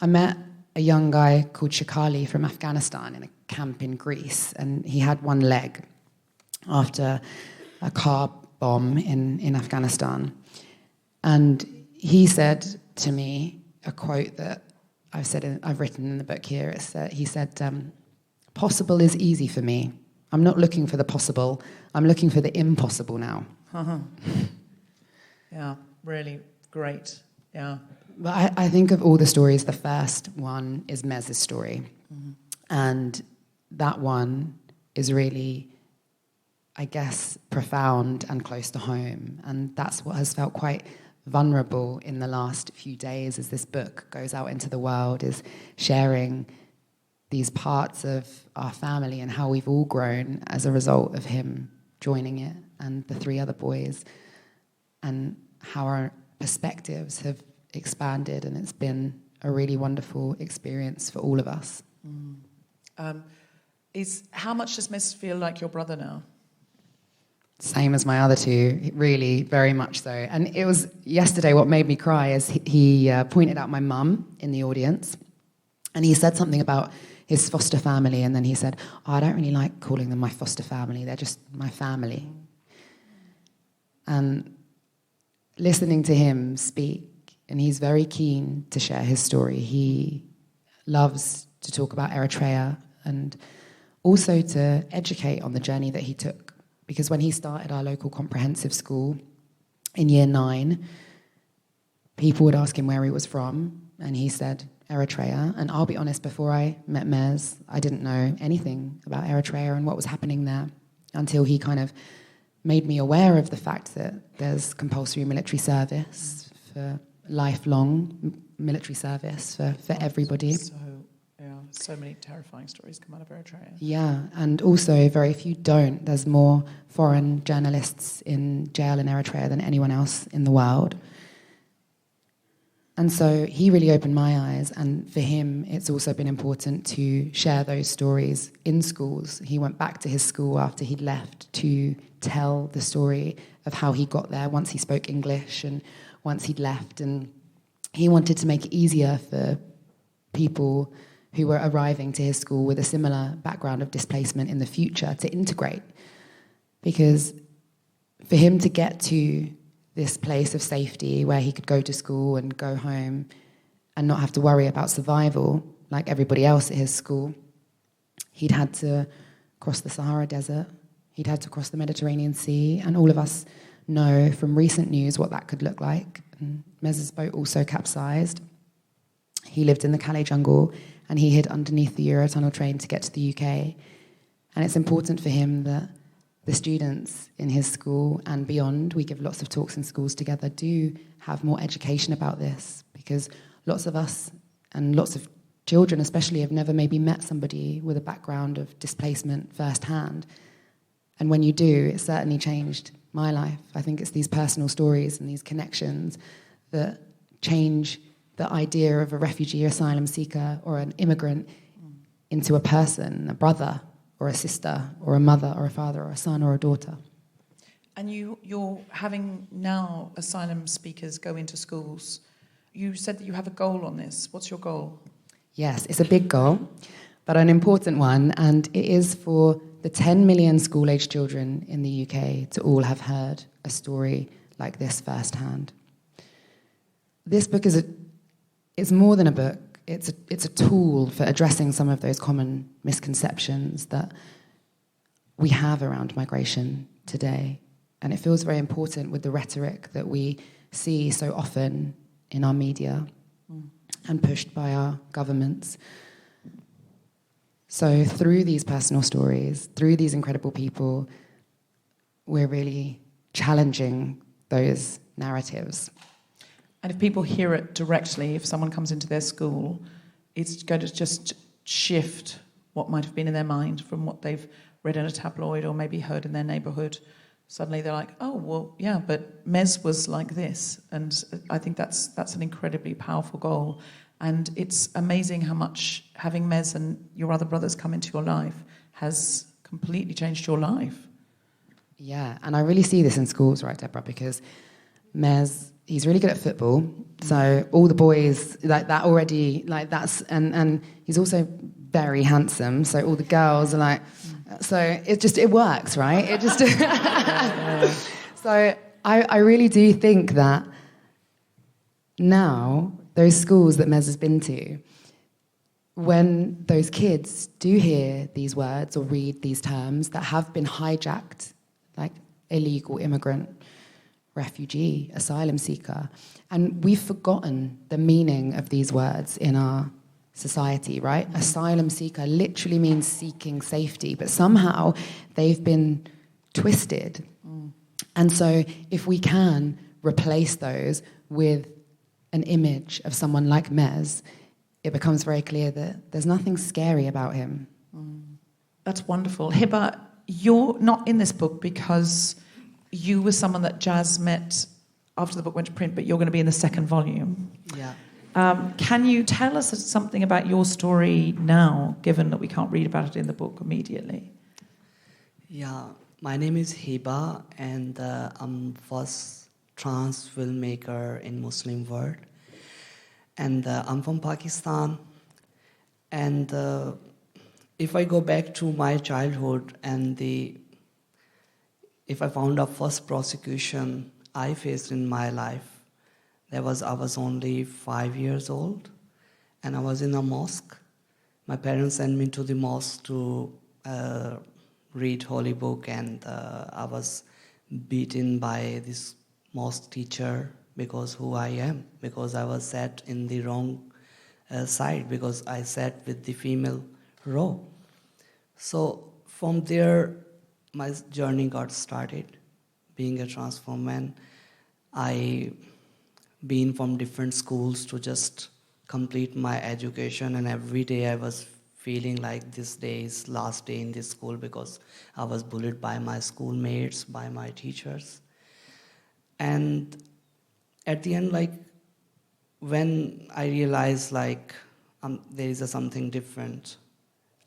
I met a young guy called Shakali from Afghanistan in a camp in Greece, and he had one leg after a car bomb in Afghanistan. And he said to me a quote that I've written in the book here. He said, "Possible is easy for me. I'm not looking for the possible. I'm looking for the impossible now." Uh-huh. Yeah, really great. Yeah. But I think of all the stories, the first one is Mez's story. Mm-hmm. And that one is really, I guess, profound and close to home. And that's what has felt quite vulnerable in the last few days as this book goes out into the world, is sharing these parts of our family and how we've all grown as a result of him joining it and the 3 other boys, and how our perspectives have expanded, and it's been a really wonderful experience for all of us. How much does Mez feel like your brother now? Same as my other 2, really, very much so. And it was yesterday what made me cry is he pointed out my mum in the audience, and he said something about his foster family, and then he said, I don't really like calling them my foster family, they're just my family. And listening to him speak, and he's very keen to share his story. He loves to talk about Eritrea and also to educate on the journey that he took. Because when he started our local comprehensive school in year 9, people would ask him where he was from, and he said Eritrea. And I'll be honest, before I met Mez, I didn't know anything about Eritrea and what was happening there until he kind of made me aware of the fact that there's compulsory military service for lifelong military service for everybody. So many terrifying stories come out of Eritrea. Yeah, and also very few don't. There's more foreign journalists in jail in Eritrea than anyone else in the world. And so he really opened my eyes, and for him, it's also been important to share those stories in schools. He went back to his school after he'd left to tell the story of how he got there once he spoke English and once he'd left. And he wanted to make it easier for people who were arriving to his school with a similar background of displacement in the future to integrate. Because for him to get to this place of safety where he could go to school and go home and not have to worry about survival like everybody else at his school. He'd had to cross the Sahara Desert, he'd had to cross the Mediterranean Sea, and all of us know from recent news what that could look like. And Mez's boat also capsized. He lived in the Calais jungle and he hid underneath the Eurotunnel train to get to the UK. And it's important for him that the students in his school and beyond, we give lots of talks in schools together, do have more education about this, because lots of us and lots of children especially have never maybe met somebody with a background of displacement firsthand. And when you do, it certainly changed my life. I think it's these personal stories and these connections that change the idea of a refugee or asylum seeker or an immigrant into a person, a brother or a sister or a mother or a father or a son or a daughter. And you're having now asylum speakers go into schools. You said that you have a goal on this. What's your goal? Yes, it's a big goal, but an important one, and it is for the 10 million school-aged children in the UK to all have heard a story like this firsthand. This book it's more than a book. It's a tool for addressing some of those common misconceptions that we have around migration today. And it feels very important with the rhetoric that we see so often in our media and pushed by our governments. So through these personal stories, through these incredible people, we're really challenging those narratives. And if people hear it directly, if someone comes into their school, it's going to just shift what might have been in their mind from what they've read in a tabloid or maybe heard in their neighbourhood. Suddenly they're like, oh, well, yeah, but Mez was like this. And I think that's an incredibly powerful goal. And it's amazing how much having Mez and your other brothers come into your life has completely changed your life. Yeah, and I really see this in schools, right, Deborah, because Mez, he's really good at football. So all the boys, like that already, like that's, and he's also very handsome. So all the girls are like, so it works, right? It just, so I really do think that now, those schools that Mez has been to, when those kids do hear these words or read these terms that have been hijacked, like illegal immigrant, refugee, asylum seeker, and we've forgotten the meaning of these words in our society, right? Asylum seeker literally means seeking safety, but somehow they've been twisted. And so if we can replace those with an image of someone like Mez, it becomes very clear that there's nothing scary about him. That's wonderful. Hiba, you're not in this book because you were someone that Jaz met after the book went to print, but you're going to be in the second volume. Yeah. Can you tell us something about your story now, given that we can't read about it in the book immediately? Yeah, my name is Hiba, and I'm first trans filmmaker in Muslim world. And I'm from Pakistan. And if I go back to my childhood and if I found out first prosecution I faced in my life, I was only 5 years old, and I was in a mosque. My parents sent me to the mosque to read Holy Book, and I was beaten by this mosque teacher because who I am, because I was sat in the wrong side, because I sat with the female row. So from there, my journey got started. Being a trans woman, I been from different schools to just complete my education, and every day I was feeling like this day is last day in this school because I was bullied by my schoolmates, by my teachers. And at the end, like, when I realized, like, there is something different,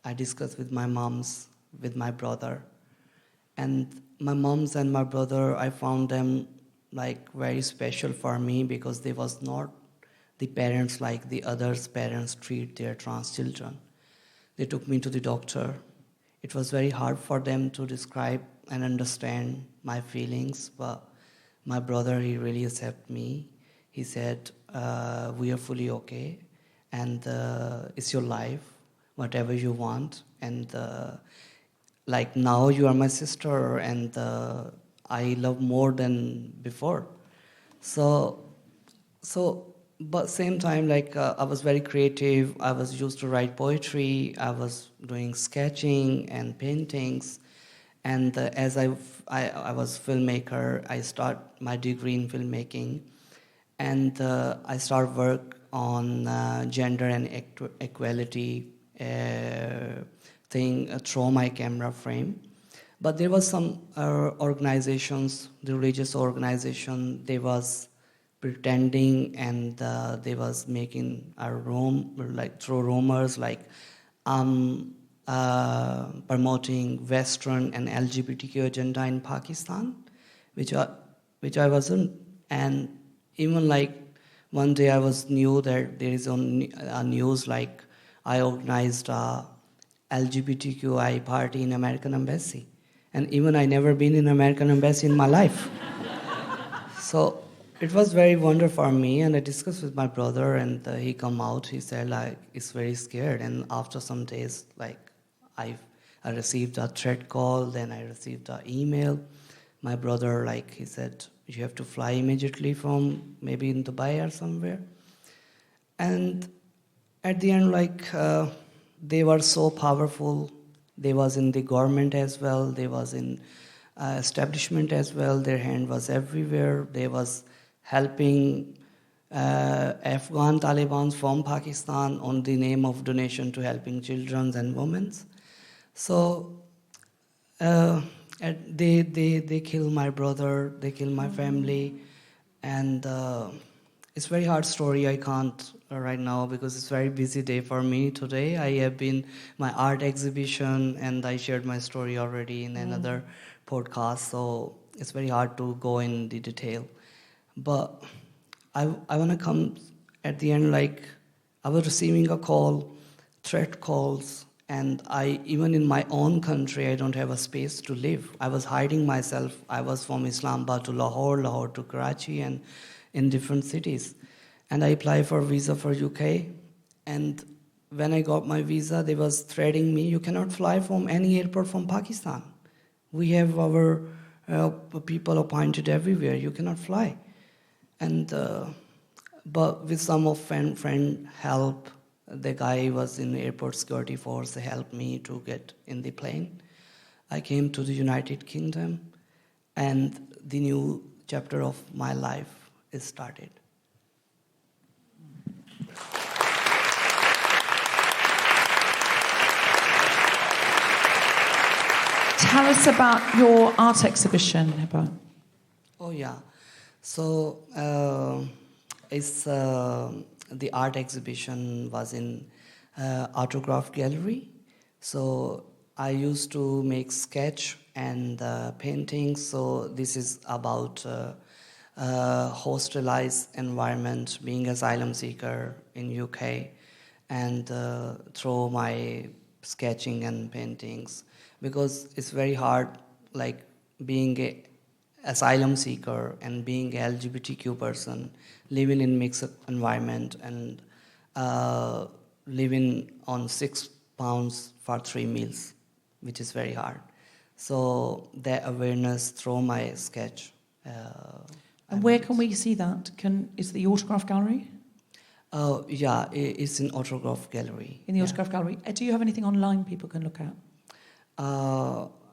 I discussed with my moms, with my brother. And my moms and my brother, I found them, like, very special for me because they was not the parents like the others' parents treat their trans children. They took me to the doctor. It was very hard for them to describe and understand my feelings, but my brother, he really accepted me. He said, we are fully okay, and it's your life, whatever you want, and like now you are my sister, and I love more than before. So, but same time, like I was very creative. I was used to write poetry. I was doing sketching and paintings, and as I was filmmaker, I start my degree in filmmaking, and I start work on gender and equality thing through my camera frame. But there was some organizations, the religious organization, they was pretending, and they was making a like through rumors, like promoting Western and LGBTQ agenda in Pakistan, which I wasn't. And even like one day I was knew that there is a news like I organized a LGBTQI party in American Embassy. And even I never been in American Embassy in my life. So it was very wonderful for me, and I discussed with my brother, and he come out, he said like, he's very scared. And after some days, like I received a threat call, then I received an email. My brother, like he said, you have to fly immediately from maybe in Dubai or somewhere. And at the end, like they were so powerful. They was in the government as well. They was in establishment as well. Their hand was everywhere. They was helping Afghan Taliban from Pakistan on the name of donation to helping children and women. So they kill my brother. They kill my family, and it's very hard story. I can't right now because it's very busy day for me today. I have been my art exhibition, and I shared my story already in another podcast, so it's very hard to go in the detail. But I want to come at the end, like I was receiving a call, threat calls, and I even in my own country I don't have a space to live. I was hiding myself. I was from Islamabad to Lahore to Karachi, and in different cities. And I applied for visa for UK, and when I got my visa, they was threatening me, you cannot fly from any airport from Pakistan. We have our people appointed everywhere, you cannot fly. And but with some of friend help, the guy was in the airport security force, they helped me to get in the plane. I came to the United Kingdom, and the new chapter of my life is started. Tell us about your art exhibition, Hiba. Oh yeah, so it's the art exhibition was in Autograph Gallery. So I used to make sketch and paintings. So this is about hostilized environment, being asylum seeker in UK, and through my sketching and paintings, because it's very hard, like being a asylum seeker and being a LGBTQ person, living in mixed environment and living on £6 for 3 meals, which is very hard. So that awareness through my sketch. And where can we see that? Is it the Autograph Gallery? Yeah, it's in Autograph Gallery. In the Autograph Gallery. Do you have anything online people can look at?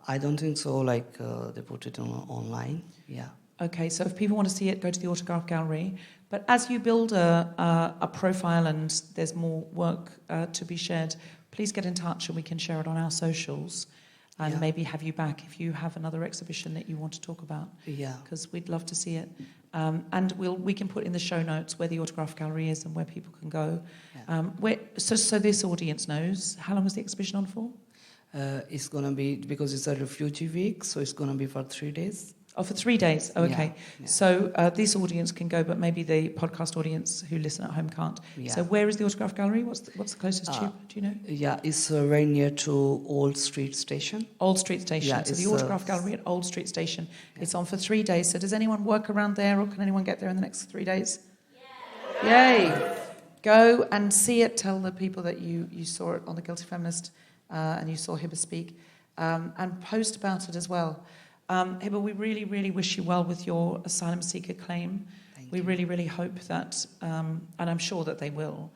I don't think so, like they put it online, yeah. Okay, so if people want to see it, go to the Autograph Gallery. But as you build a profile and there's more work to be shared, please get in touch and we can share it on our socials and maybe have you back if you have another exhibition that you want to talk about. Yeah. Because we'd love to see it. And we can put in the show notes where the Autograph Gallery is and where people can go. Yeah. So this audience knows, how long is the exhibition on for? It's going to be, because it's a refugee week, so it's going to be for 3 days. Oh, for 3 days. Oh, okay. Yeah. So this audience can go, but maybe the podcast audience who listen at home can't. Yeah. So where is the autograph gallery? What's the closest tube? Do you know? Yeah, it's very near to Old Street Station. Old Street Station. Yeah, So the it's, autograph gallery at Old Street Station. Yeah. It's on for 3 days. So does anyone work around there, or can anyone get there in the next 3 days? Yeah. Yay! Go and see it. Tell the people that you saw it on The Guilty Feminist and you saw Hiba speak. And post about it as well. Hiba, we really, really wish you well with your asylum seeker claim. We really, really hope that, and I'm sure that they will,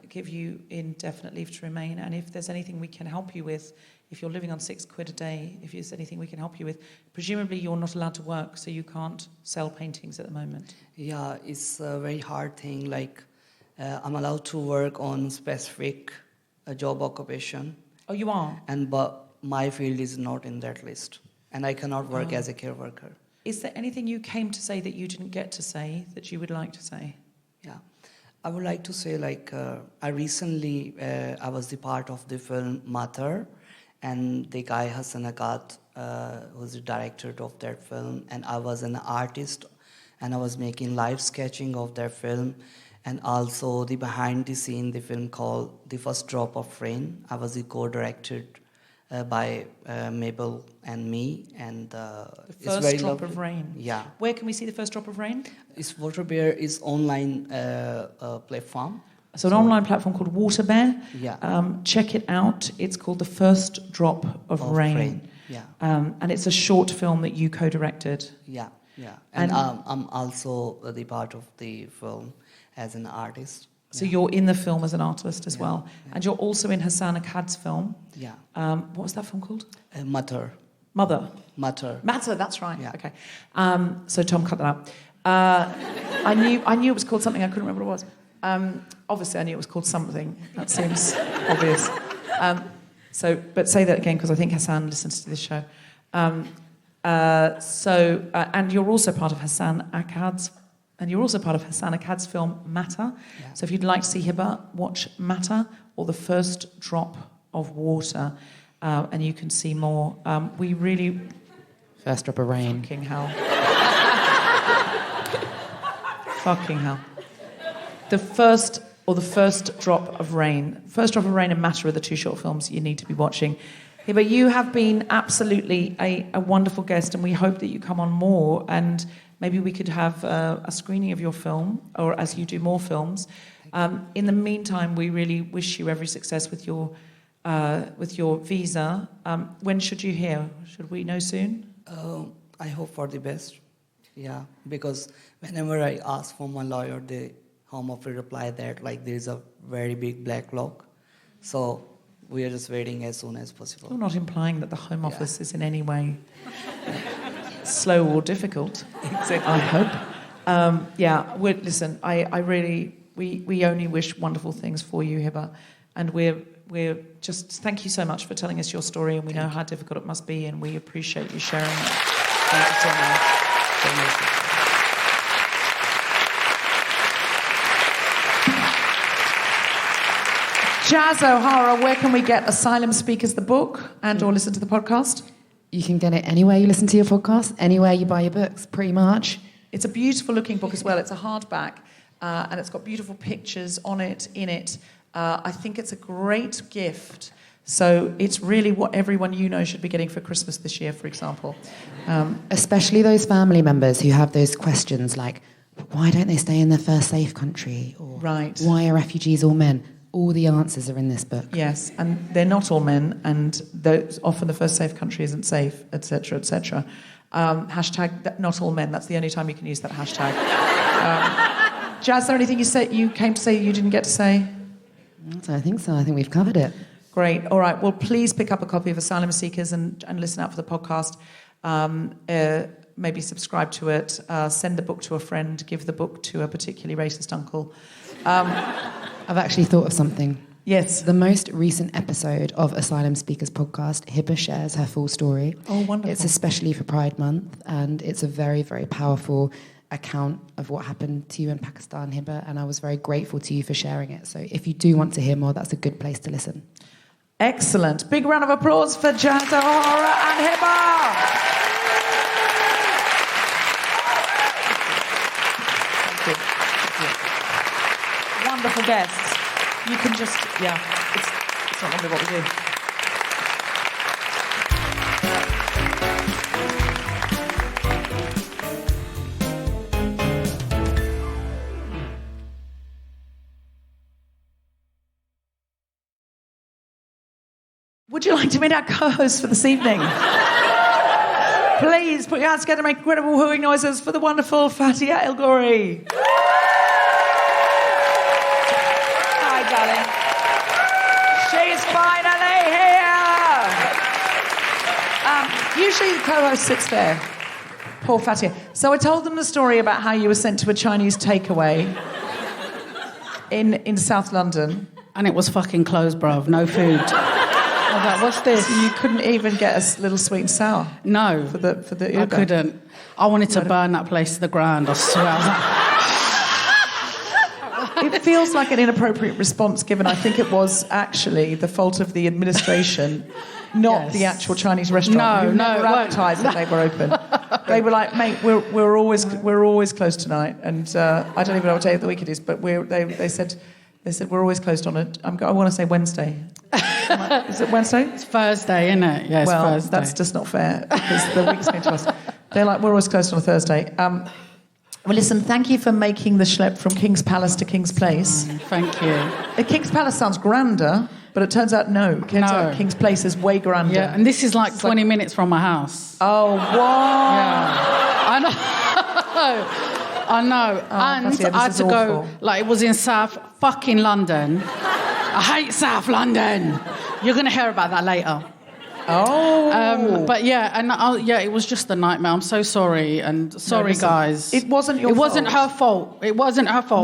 give you indefinite leave to remain. And if there's anything we can help you with, if you're living on £6 a day, if there's anything we can help you with, presumably you're not allowed to work, so you can't sell paintings at the moment. Yeah, it's a very hard thing. Like, I'm allowed to work on specific job occupation. Oh, you are? But my field is not in that list. And I cannot work as a care worker. Is there anything you came to say that you didn't get to say that you would like to say? Yeah. I would like to say, like, I recently, I was the part of the film Mother, and the guy Hassan Agat was the director of that film, and I was an artist, and I was making live sketching of that film, and also the behind the scene, the film called The First Drop of Rain. I was the co-directed by Mabel and me, and The it's First very Drop lovely. of Rain. Yeah. Where can we see The First Drop of Rain? It's Water Bear is online platform. So an online platform called Water Bear. Yeah. Check it out. It's called The First Drop of Rain. Yeah. And it's a short film that you co-directed. Yeah. And I'm also the part of the film as an artist. So you're in the film as an artist as well. Yeah. And you're also in Hassan Akkad's film. Yeah. What was that film called? Mother. Matter, that's right. Yeah. Okay. So Tom, cut that out. I knew it was called something. I couldn't remember what it was. Obviously, I knew it was called something. That seems obvious. But say that again, because I think Hassan listens to this show. And you're also part of Hassan Akkad's film Matter. Yeah. So if you'd like to see Hiba, watch Matter or The First Drop of Water, and you can see more. We really... First Drop of Rain. Fucking hell. Fucking hell. The First Drop of Rain. First Drop of Rain and Matter are the two short films you need to be watching. Hiba, you have been absolutely a wonderful guest, and we hope that you come on more, and maybe we could have a screening of your film, or as you do more films. In the meantime, we really wish you every success with your visa. When should you hear? Should we know soon? I hope for the best. Yeah, because whenever I ask for my lawyer, the Home Office reply that like there is a very big backlog. So we are just waiting as soon as possible. You're not implying that the Home Office is in any way slow or difficult. Exactly. I hope. Listen, we only wish wonderful things for you, Hiba, and we're just thank you so much for telling us your story, and we know how difficult it must be, and we appreciate you sharing it. Thank you so much. Jaz O'Hara, where can we get Asylum Speakers, the book, and or listen to the podcast? You can get it anywhere you listen to your podcast, anywhere you buy your books, pretty much. It's a beautiful looking book as well. It's a hardback, and it's got beautiful pictures on it, in it. I think it's a great gift. So it's really what everyone you know should be getting for Christmas this year, for example. Especially those family members who have those questions like, why don't they stay in their first safe country? Or right. Why are refugees all men? All the answers are in this book. Yes, and they're not all men, and often the first safe country isn't safe, etc., etc. Hashtag not all men. That's the only time you can use that hashtag. Jaz, is there anything you came to say you didn't get to say? I think so. I think we've covered it. Great. All right. Well, please pick up a copy of Asylum Seekers and listen out for the podcast. Maybe subscribe to it. Send the book to a friend. Give the book to a particularly racist uncle. I've actually thought of something. Yes. The most recent episode of Asylum Speakers podcast, Hiba shares her full story. Oh, wonderful. It's especially for Pride Month, and it's a very, very powerful account of what happened to you in Pakistan, Hiba, and I was very grateful to you for sharing it. So if you do want to hear more, that's a good place to listen. Excellent. Big round of applause for Jaz O'Hara and Hiba. wonderful guests. You can just, it's not normally what we do. Would you like to meet our co-host for this evening? Please put your hands together and make incredible hooing noises for the wonderful Fatiha El-Ghorri. Hi, darling. She's finally here. Usually the co-host sits there. Poor Fatiha. So I told them the story about how you were sent to a Chinese takeaway in South London. And it was fucking closed, bruv. No food. I was like, what's this? So you couldn't even get a little sweet and sour? No. For the Uber? I couldn't. I wanted to burn that place to the ground, I swear. I was like... It feels like an inappropriate response, given I think it was actually the fault of the administration, not the actual Chinese restaurant. Who never advertised that they were open. They were like, mate, we're always closed tonight, and I don't even know what day of the week it is, but they said we're always closed on it. I want to say Wednesday. Is it Wednesday? It's Thursday, isn't it? Yeah, it's Thursday. That's just not fair, because the week's going to us. They're like, we're always closed on a Thursday. Well, listen, thank you for making the schlep from King's Palace to King's Place. Thank you. The King's Palace sounds grander, but it turns out no. King's Place is way grander. Yeah, and this is like 20 minutes from my house. Oh, wow. Yeah. I know. Oh, and Fatiha, I had to go, like, it was in South fucking London. I hate South London. You're going to hear about that later. Oh. But yeah, and it was just a nightmare. I'm so sorry, and sorry, guys. It wasn't your fault. It wasn't her fault. It wasn't her fault.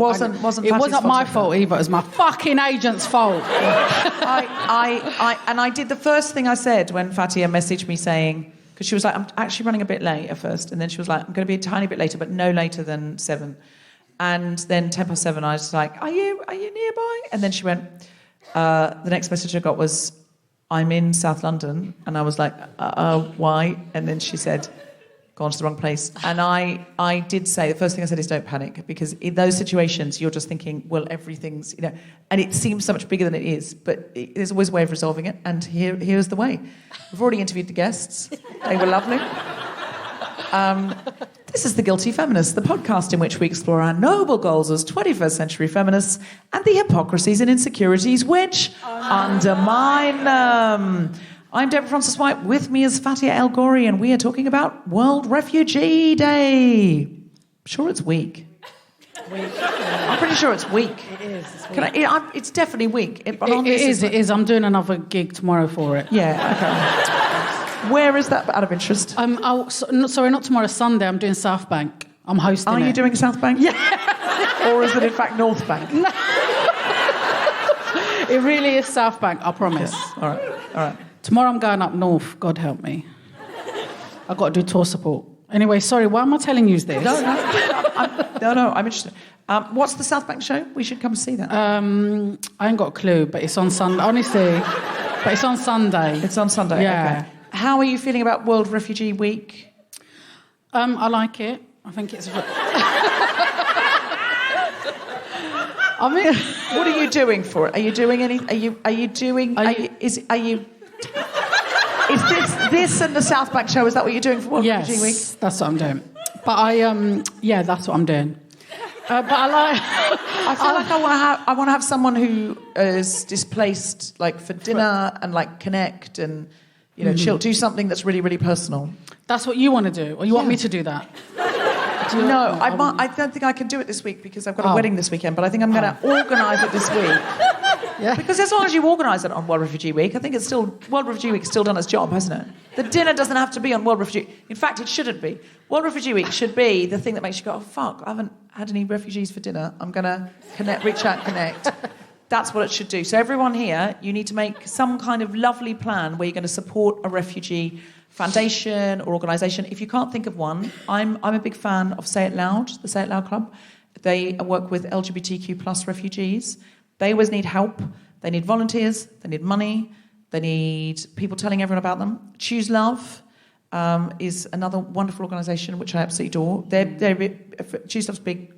It wasn't my fault either. It was my fucking agent's fault. I did the first thing I said when Fatiha messaged me saying, because she was like, I'm actually running a bit late at first, and then she was like, I'm going to be a tiny bit later, but no later than 7. And then 7:10, I was like, are you nearby? And then she went, the next message I got was, I'm in South London. And I was like, why? And then she said, gone to the wrong place. And I did say, the first thing I said is don't panic, because in those situations, you're just thinking, well, everything's, and it seems so much bigger than it is, but there's always a way of resolving it. And here's the way. We've already interviewed the guests. They were lovely. This is The Guilty Feminist, the podcast in which we explore our noble goals as 21st century feminists and the hypocrisies and insecurities which undermine them. I'm Deborah Francis White. With me is Fatiha El-Ghorri, and we are talking about World Refugee Day. I'm sure it's week. I'm pretty sure it's week. It is. It's definitely week. It is. I'm doing another gig tomorrow for it. Yeah, okay. Where is that, out of interest? Sorry, not tomorrow, Sunday. I'm doing South Bank. I'm hosting it. Are you doing South Bank? Yeah. Or is it, in fact, North Bank? No. It really is South Bank, I promise. Okay. All right. Tomorrow I'm going up north, God help me. I've got to do tour support. Anyway, sorry, why am I telling you this? No, I'm interested. What's the South Bank show? We should come see that. I ain't got a clue, but it's on Sunday. Honestly, but it's on Sunday. It's on Sunday, yeah. Okay. How are you feeling about World Refugee Week? I like it. I think it's... I mean... What are you doing for it? Are you doing any... Is this and the South Bank show, is that what you're doing for World Refugee Week? Yes, that's what I'm doing. But that's what I'm doing. But I feel like I want to have someone who is displaced, like, for dinner and, like, connect and... chill, do something that's really, really personal. That's what you want to do, or you want me to do that? I don't think I can do it this week because I've got a wedding this weekend, but I think I'm going to organise it this week. Yeah. Because as long as you organise it on World Refugee Week, I think World Refugee Week has still done its job, hasn't it? The dinner doesn't have to be on World Refugee... In fact, it shouldn't be. World Refugee Week should be the thing that makes you go, oh, fuck, I haven't had any refugees for dinner. I'm going to reach out and connect. That's what it should do. So everyone here, you need to make some kind of lovely plan where you're going to support a refugee foundation or organisation. If you can't think of one, I'm a big fan of Say It Loud, the Say It Loud Club. They work with LGBTQ plus refugees. They always need help. They need volunteers. They need money. They need people telling everyone about them. Choose Love is another wonderful organisation which I absolutely adore. Choose Love's big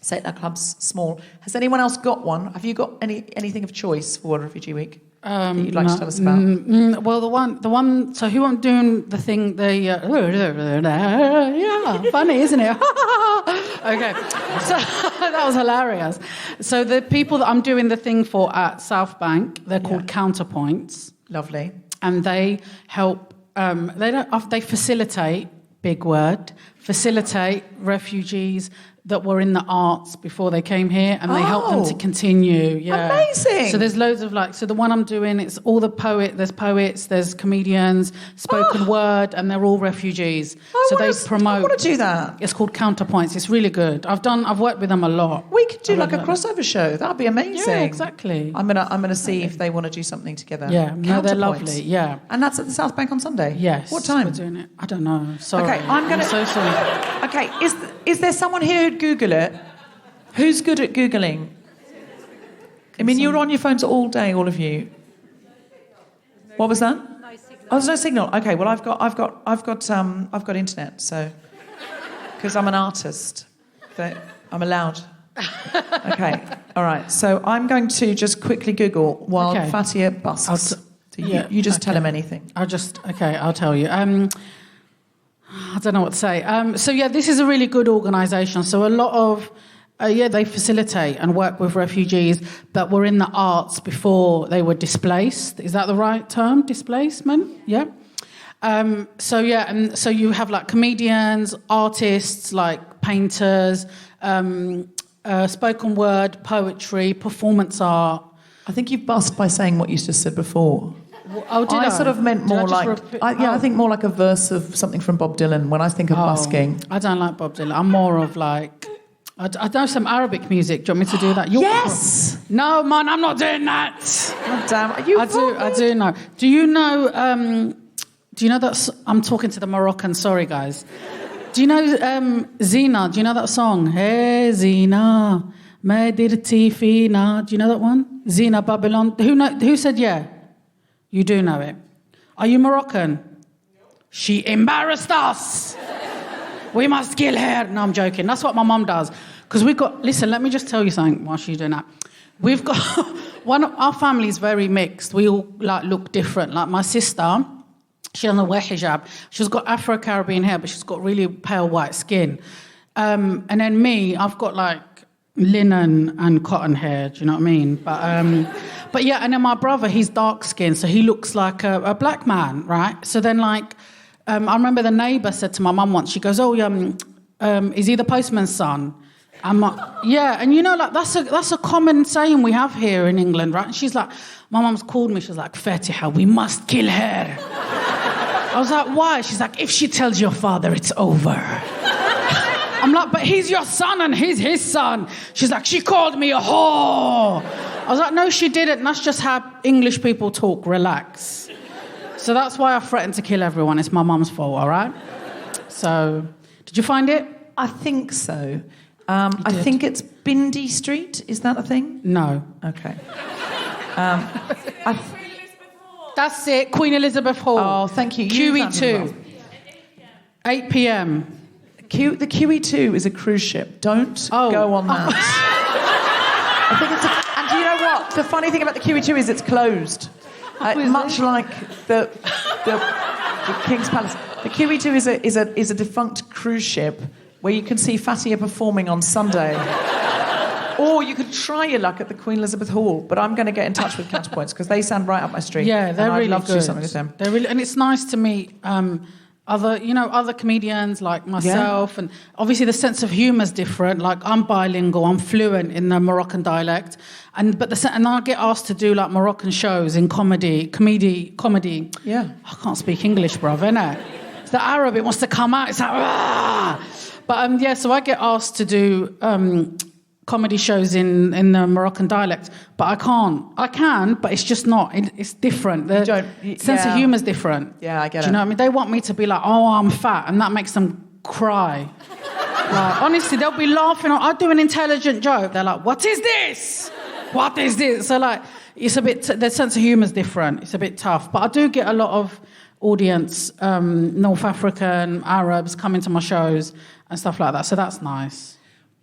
Sata Club's small. Has anyone else got one? Have you got anything of choice for World Refugee Week that you'd like to tell us about? Well, the one. So who I'm doing the thing? Yeah, funny, isn't it? Okay, so that was hilarious. So the people that I'm doing the thing for at South Bank, they're called Counterpoints. Lovely. And they help. They facilitate. Big word. Facilitate refugees that were in the arts before they came here, and they help them to continue. Yeah. Amazing. So there's loads of so the one I'm doing, it's all there's poets, there's comedians, spoken word, and they're all refugees. They promote. I want to do that. It's called Counterpoints. It's really good. I've worked with them a lot. We could do like a crossover show. That'd be amazing. Yeah, exactly. I'm gonna see if they want to do something together. Yeah, no, they're lovely. Yeah. And that's at the South Bank on Sunday? Yes. What time? We're doing it. I don't know. Sorry. Okay, I'm so sorry. Okay, is there someone here who'd Google it? Who's good at Googling? I mean, you're on your phones all day, all of you. What was that? No signal. Oh, there's no signal. Okay, well, I've got internet, so because I'm an artist, I'm allowed. Okay, all right. So I'm going to just quickly Google while Fatiha busks. You just tell him anything. I'll tell you. I don't know what to say. This is a really good organisation. So a lot of, they facilitate and work with refugees that were in the arts before they were displaced. Is that the right term? Displacement? Yeah. And so you have like comedians, artists, like painters, spoken word, poetry, performance art. I think you busked by saying what you just said before. Oh, did I? I sort of meant more like... I think more like a verse of something from Bob Dylan when I think of busking. I don't like Bob Dylan. I'm more of like... I know some Arabic music. Do you want me to do that? Yes! No, man, I'm not doing that. God damn, are you I do know. Do you know that... I'm talking to the Moroccan, sorry, guys. Do you know Zina? Do you know that song? Hey, Zina, ma dirti fina. Do you know that one? Zina Babylon. Who said yeah? You do know it. Are you Moroccan? No. She embarrassed us. We must kill her. No, I'm joking. That's what my mum does. Because we've got... Listen, let me just tell you something while she's doing that. We've got... our family is very mixed. We all look different. Like my sister, she doesn't wear hijab. She's got Afro-Caribbean hair, but she's got really pale white skin. And then me, I've got linen and cotton hair, do you know what I mean? But yeah, and then my brother, he's dark skinned, so he looks like a black man, right? So then I remember the neighbour said to my mum once, she goes, is he the postman's son? I'm like, yeah, and that's a common saying we have here in England, right? And she's like, my mum's called me, she's like, Fatiha, we must kill her. I was like, why? She's like, if she tells your father, it's over. I'm like, but he's your son and he's his son. She's like, she called me a whore. I was like, no, she didn't. That's just how English people talk. Relax. So that's why I threatened to kill everyone. It's my mum's fault, all right? So, did you find it? I think so. I think it's Bindi Street. Is that a thing? No. Okay. That's it. Queen Elizabeth Hall. Oh, thank you. QE2. 8 p.m. The QE2 is a cruise ship. Don't go on that. I think and do you know what? The funny thing about the QE2 is it's closed. Much like the King's Palace. The QE2 is a defunct cruise ship where you can see Fatiha performing on Sunday. Or you could try your luck at the Queen Elizabeth Hall, but I'm going to get in touch with Counterpoints because they sound right up my street. Yeah, they're really I'd love good. to do something with them. They're really, and it's nice to meet other comedians like myself, and obviously the sense of humour is different. Like I'm bilingual, I'm fluent in the Moroccan dialect, and I get asked to do like Moroccan shows in comedy. Yeah, I can't speak English, bruv, innit? It's the Arab, it wants to come out. It's like, ah! But so I get asked to do comedy shows in the Moroccan dialect, but I can't. I can, but it's just not. It's different. The sense of humour is different. Yeah, I get it. Do you know what I mean? They want me to be like, oh, I'm fat, and that makes them cry. Like, honestly, they'll be laughing. I do an intelligent joke. They're like, what is this? What is this? So like, it's a bit. The sense of humour is different. It's a bit tough, but I do get a lot of audience, North African, Arabs coming to my shows and stuff like that. So that's nice.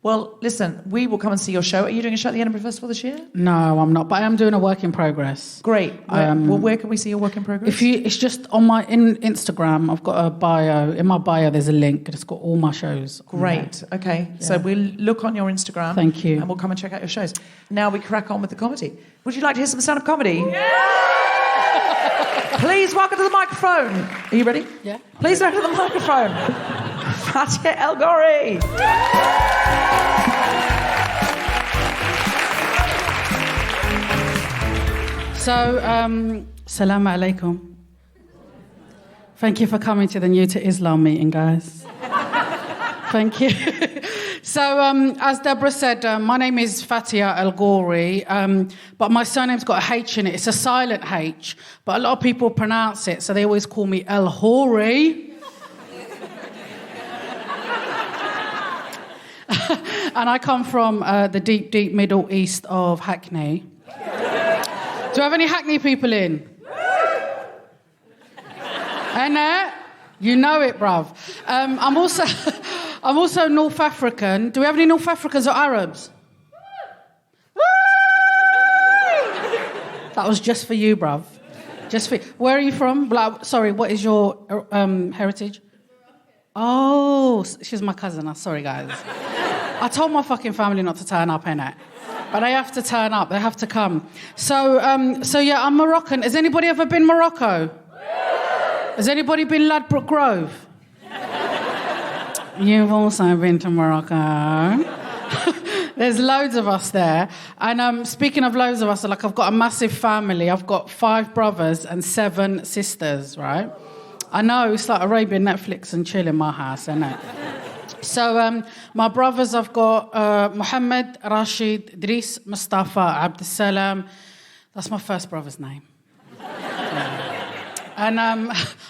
Well, listen, we will come and see your show. Are you doing a show at the Edinburgh Festival this year? No, I'm not, but I am doing a work in progress. Great. Where can we see your work in progress? It's just on my Instagram. I've got a bio. In my bio, there's a link. It's got all my shows. Great. Okay. Yeah. So we'll look on your Instagram. Thank you. And we'll come and check out your shows. Now we crack on with the comedy. Would you like to hear some stand-up comedy? Yeah! Please welcome to the microphone. Are you ready? Yeah. Please welcome to the microphone. Fatiha El-Ghorri. So, Salaam alaikum. Thank you for coming to the New to Islam meeting, guys. Thank you. So, as Deborah said, my name is Fatiha El-Ghorri, but my surname's got a H in it. It's a silent H, but a lot of people pronounce it, so they always call me El-Ghorri. And I come from the deep, deep Middle East of Hackney. Do I have any Hackney people in? And you know it, bruv. I'm also North African. Do we have any North Africans or Arabs? That was just for you, bruv. Just for. Where are you from? Sorry, what is your heritage? Oh, she's my cousin. Sorry, guys. I told my fucking family not to turn up, innit? But they have to turn up. They have to come. So yeah, I'm Moroccan. Has anybody ever been Morocco? Has anybody been Ladbroke Grove? You've also been to Morocco. There's loads of us there. And speaking of loads of us, like I've got a massive family. I've got 5 brothers and 7 sisters, right? I know, it's like Arabian Netflix and chill in my house, isn't it? So my brothers, I've got Mohammed, Rashid, Idris, Mustafa, Abdul Salam. That's my first brother's name. And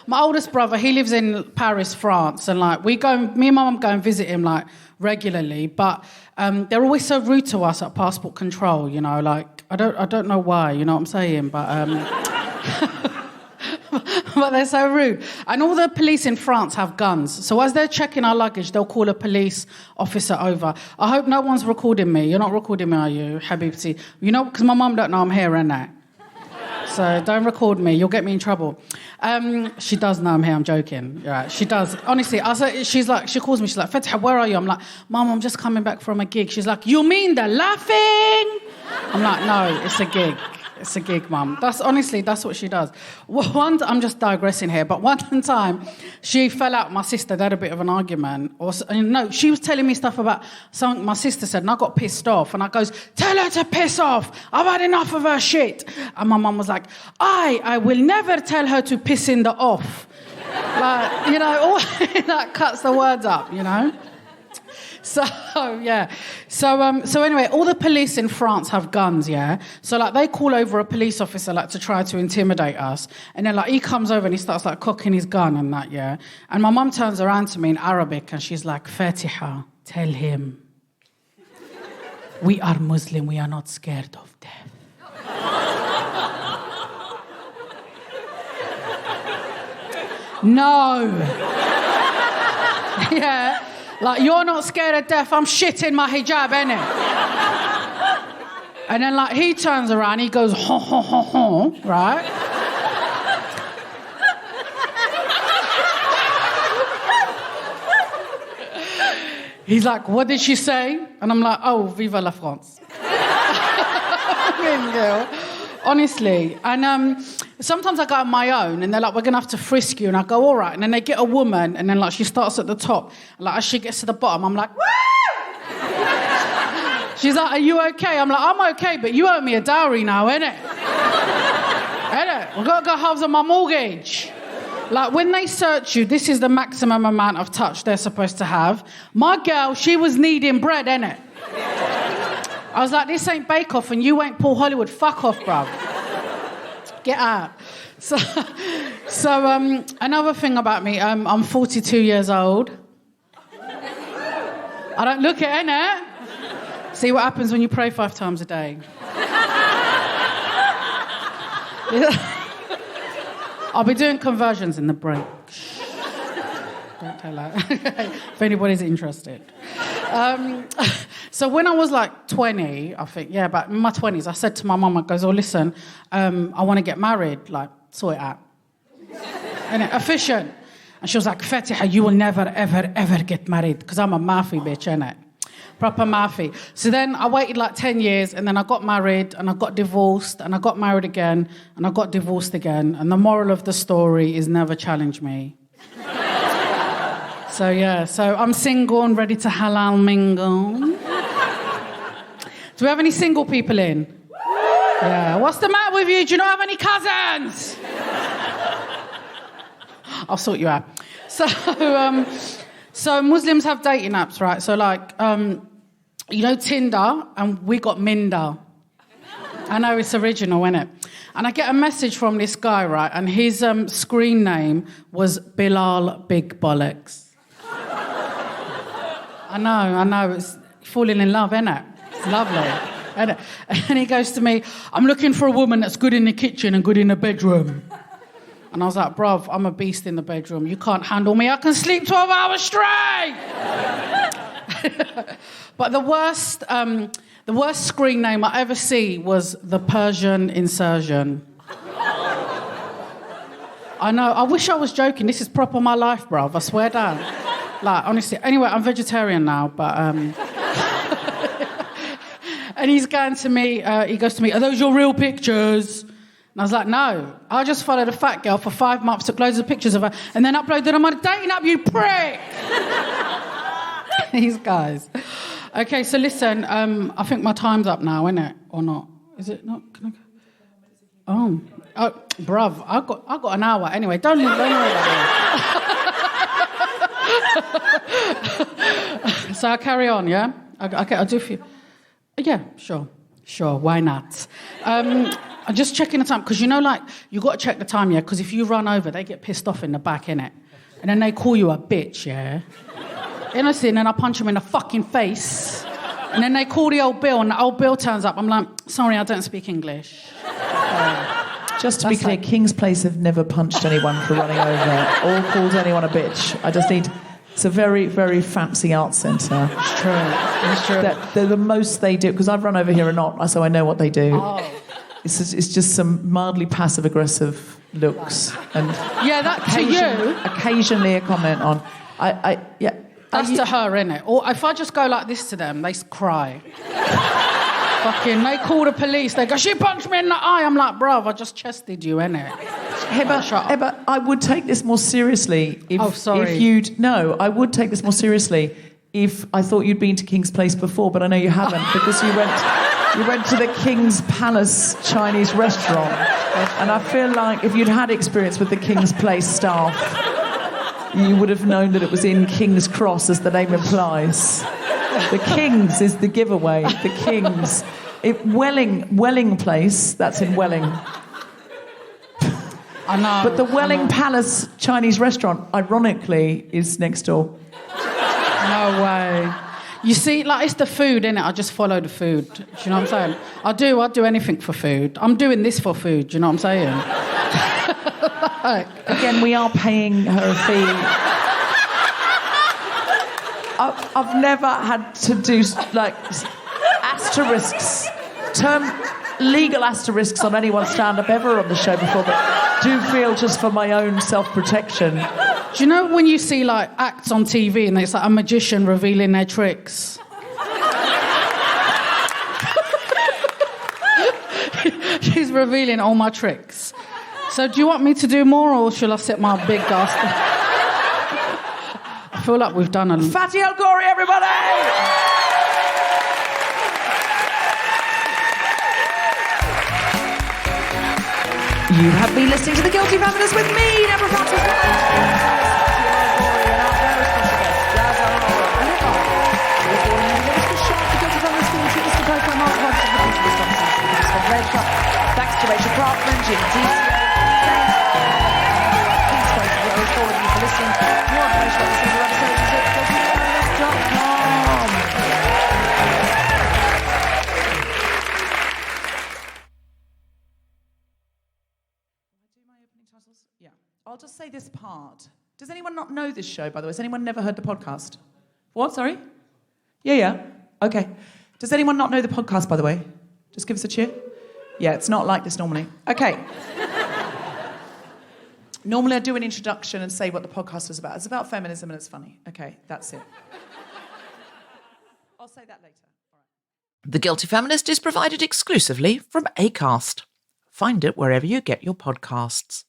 my oldest brother, he lives in Paris, France, and like me and my mum go and visit him like regularly. But they're always so rude to us at passport control, you know. Like I don't know why, you know what I'm saying, but. But they're so rude. And all the police in France have guns. So as they're checking our luggage, they'll call a police officer over. I hope no one's recording me. You're not recording me, are you, Habibti? You know, because my mum don't know I'm here, innit? So don't record me. You'll get me in trouble. She does know I'm here. I'm joking. Yeah, she does. Honestly, she calls me. She's like, Fatiha, where are you? I'm like, Mum, I'm just coming back from a gig. She's like, you mean the laughing? I'm like, no, it's a gig. It's a gig, Mum. That's what she does. I'm just digressing here, but one time she fell out with my sister. They had a bit of an argument. She was telling me stuff about something my sister said, and I got pissed off. And I goes, tell her to piss off. I've had enough of her shit. And my mum was like, I will never tell her to piss in the off. Like, you know, all that cuts the words up, you know. So, yeah. So anyway, all the police in France have guns, yeah? So, like, they call over a police officer, like, to try to intimidate us. And then, like, he comes over and he starts, like, cocking his gun and that, yeah? And my mum turns around to me in Arabic and she's like, Fatiha, tell him, we are Muslim, we are not scared of death. No. Yeah. Like, you're not scared of death, I'm shitting my hijab, innit? And then, like, he turns around, he goes, ho, ho, ho, ho, right? He's like, what did she say? And I'm like, oh, viva la France. Honestly. And sometimes I go on my own and they're like, we're going to have to frisk you. And I go, all right. And then they get a woman and then like she starts at the top. And like as she gets to the bottom, I'm like, woo! She's like, are you okay? I'm like, I'm okay, but you owe me a dowry now, innit? Innit? We've got to go halves on my mortgage. Like when they search you, this is the maximum amount of touch they're supposed to have. My girl, she was kneading bread, innit? I was like, this ain't Bake Off and you ain't Paul Hollywood. Fuck off, bruv. Get out. So another thing about me, I'm 42 years old. I don't look it, innit? See what happens when you pray 5 times a day. I'll be doing conversions in the break. Don't tell her. If anybody's interested. So when I was like 20, I think, yeah, but in my 20s, I said to my mum, I goes, oh, listen, I want to get married, like, sort it out. And efficient. And she was like, Fatiha, you will never, ever, ever get married, because I'm a Mafi bitch, innit? Proper Mafi. So then I waited like 10 years, and then I got married, and I got divorced, and I got married again, and I got divorced again. And the moral of the story is never challenge me. So I'm single and ready to halal mingle. Do we have any single people in? Yeah. What's the matter with you? Do you not have any cousins? I'll sort you out. So Muslims have dating apps, right? So like, Tinder, and we got Minder. I know it's original, isn't it? And I get a message from this guy, right? And his screen name was Bilal Big Bollocks. I know. It's falling in love, isn't it? It's lovely. Isn't it? And he goes to me, I'm looking for a woman that's good in the kitchen and good in the bedroom. And I was like, bruv, I'm a beast in the bedroom. You can't handle me. I can sleep 12 hours straight. But the worst screen name I ever see was the Persian Insurgent. I know. I wish I was joking. This is proper my life, bruv. I swear down. Like, honestly. Anyway, I'm vegetarian now, but... And he goes to me, are those your real pictures? And I was like, no. I just followed a fat girl for 5 months, took loads of pictures of her, and then uploaded them on a dating app, you prick! These guys. Okay, so listen, I think my time's up now, isn't it? Or not? Is it not? Can I go? Oh, bruv, I got an hour. Anyway, don't worry about it. So I'll carry on, yeah? Okay, I'll do for you. Yeah, sure, why not? I'm just checking the time, because you got to check the time, yeah? Because if you run over, they get pissed off in the back, innit? And then they call you a bitch, yeah? Innocent, and then I punch them in the fucking face. And then they call the old Bill, and the old Bill turns up. I'm like, sorry, I don't speak English. Just to be clear, King's Place have never punched anyone for running over or called anyone a bitch. I just need... It's a very, very fancy art centre. It's true. They're the most they do, because I've run over here a lot, so I know what they do. Oh. It's just some mildly passive-aggressive looks. And yeah, that to you. Occasionally a comment on... That's to her, innit? Or if I just go like this to them, they cry. Fucking, they call the police, they go, she punched me in the eye. I'm like, bruv, I just chested you, innit? Hiba, I would take this more seriously if I would take this more seriously if I thought you'd been to King's Place before, but I know you haven't, because you went to the King's Palace Chinese restaurant. And I feel like if you'd had experience with the King's Place staff, you would have known that it was in King's Cross, as the name implies. The King's is the giveaway. The King's. Welling Place, that's in Welling. I know. But the Welling Palace Chinese restaurant, ironically, is next door. No way. You see, it's the food, innit? I just follow the food. Do you know what I'm saying? I'd do anything for food. I'm doing this for food, do you know what I'm saying? Again, we are paying her a fee. I've never had to do, asterisks, legal asterisks on anyone's stand-up ever on the show before, but do feel just for my own self-protection. Do you know when you see, acts on TV and it's like a magician revealing their tricks? She's revealing all my tricks. So do you want me to do more, or shall I sit my big ass? I feel like we've done a... Fatiha El-Ghorri, everybody! You have been listening to The Guilty Feminist with me, Deborah Francis. Jaz O'Hara and Hiba. Thanks to Rachel Craftman, Jim Decio. Thanks to all of you for listening. More information about the single episode is at guiltyfeminist.com. Yeah. I'll just say this part. Does anyone not know this show, by the way? Has anyone never heard the podcast? What, sorry? Yeah. Okay. Does anyone not know the podcast, by the way? Just give us a cheer. Yeah, it's not like this normally. Okay. Normally I do an introduction and say what the podcast is about. It's about feminism and it's funny. Okay, that's it. I'll say that later. All right. The Guilty Feminist is provided exclusively from Acast. Find it wherever you get your podcasts.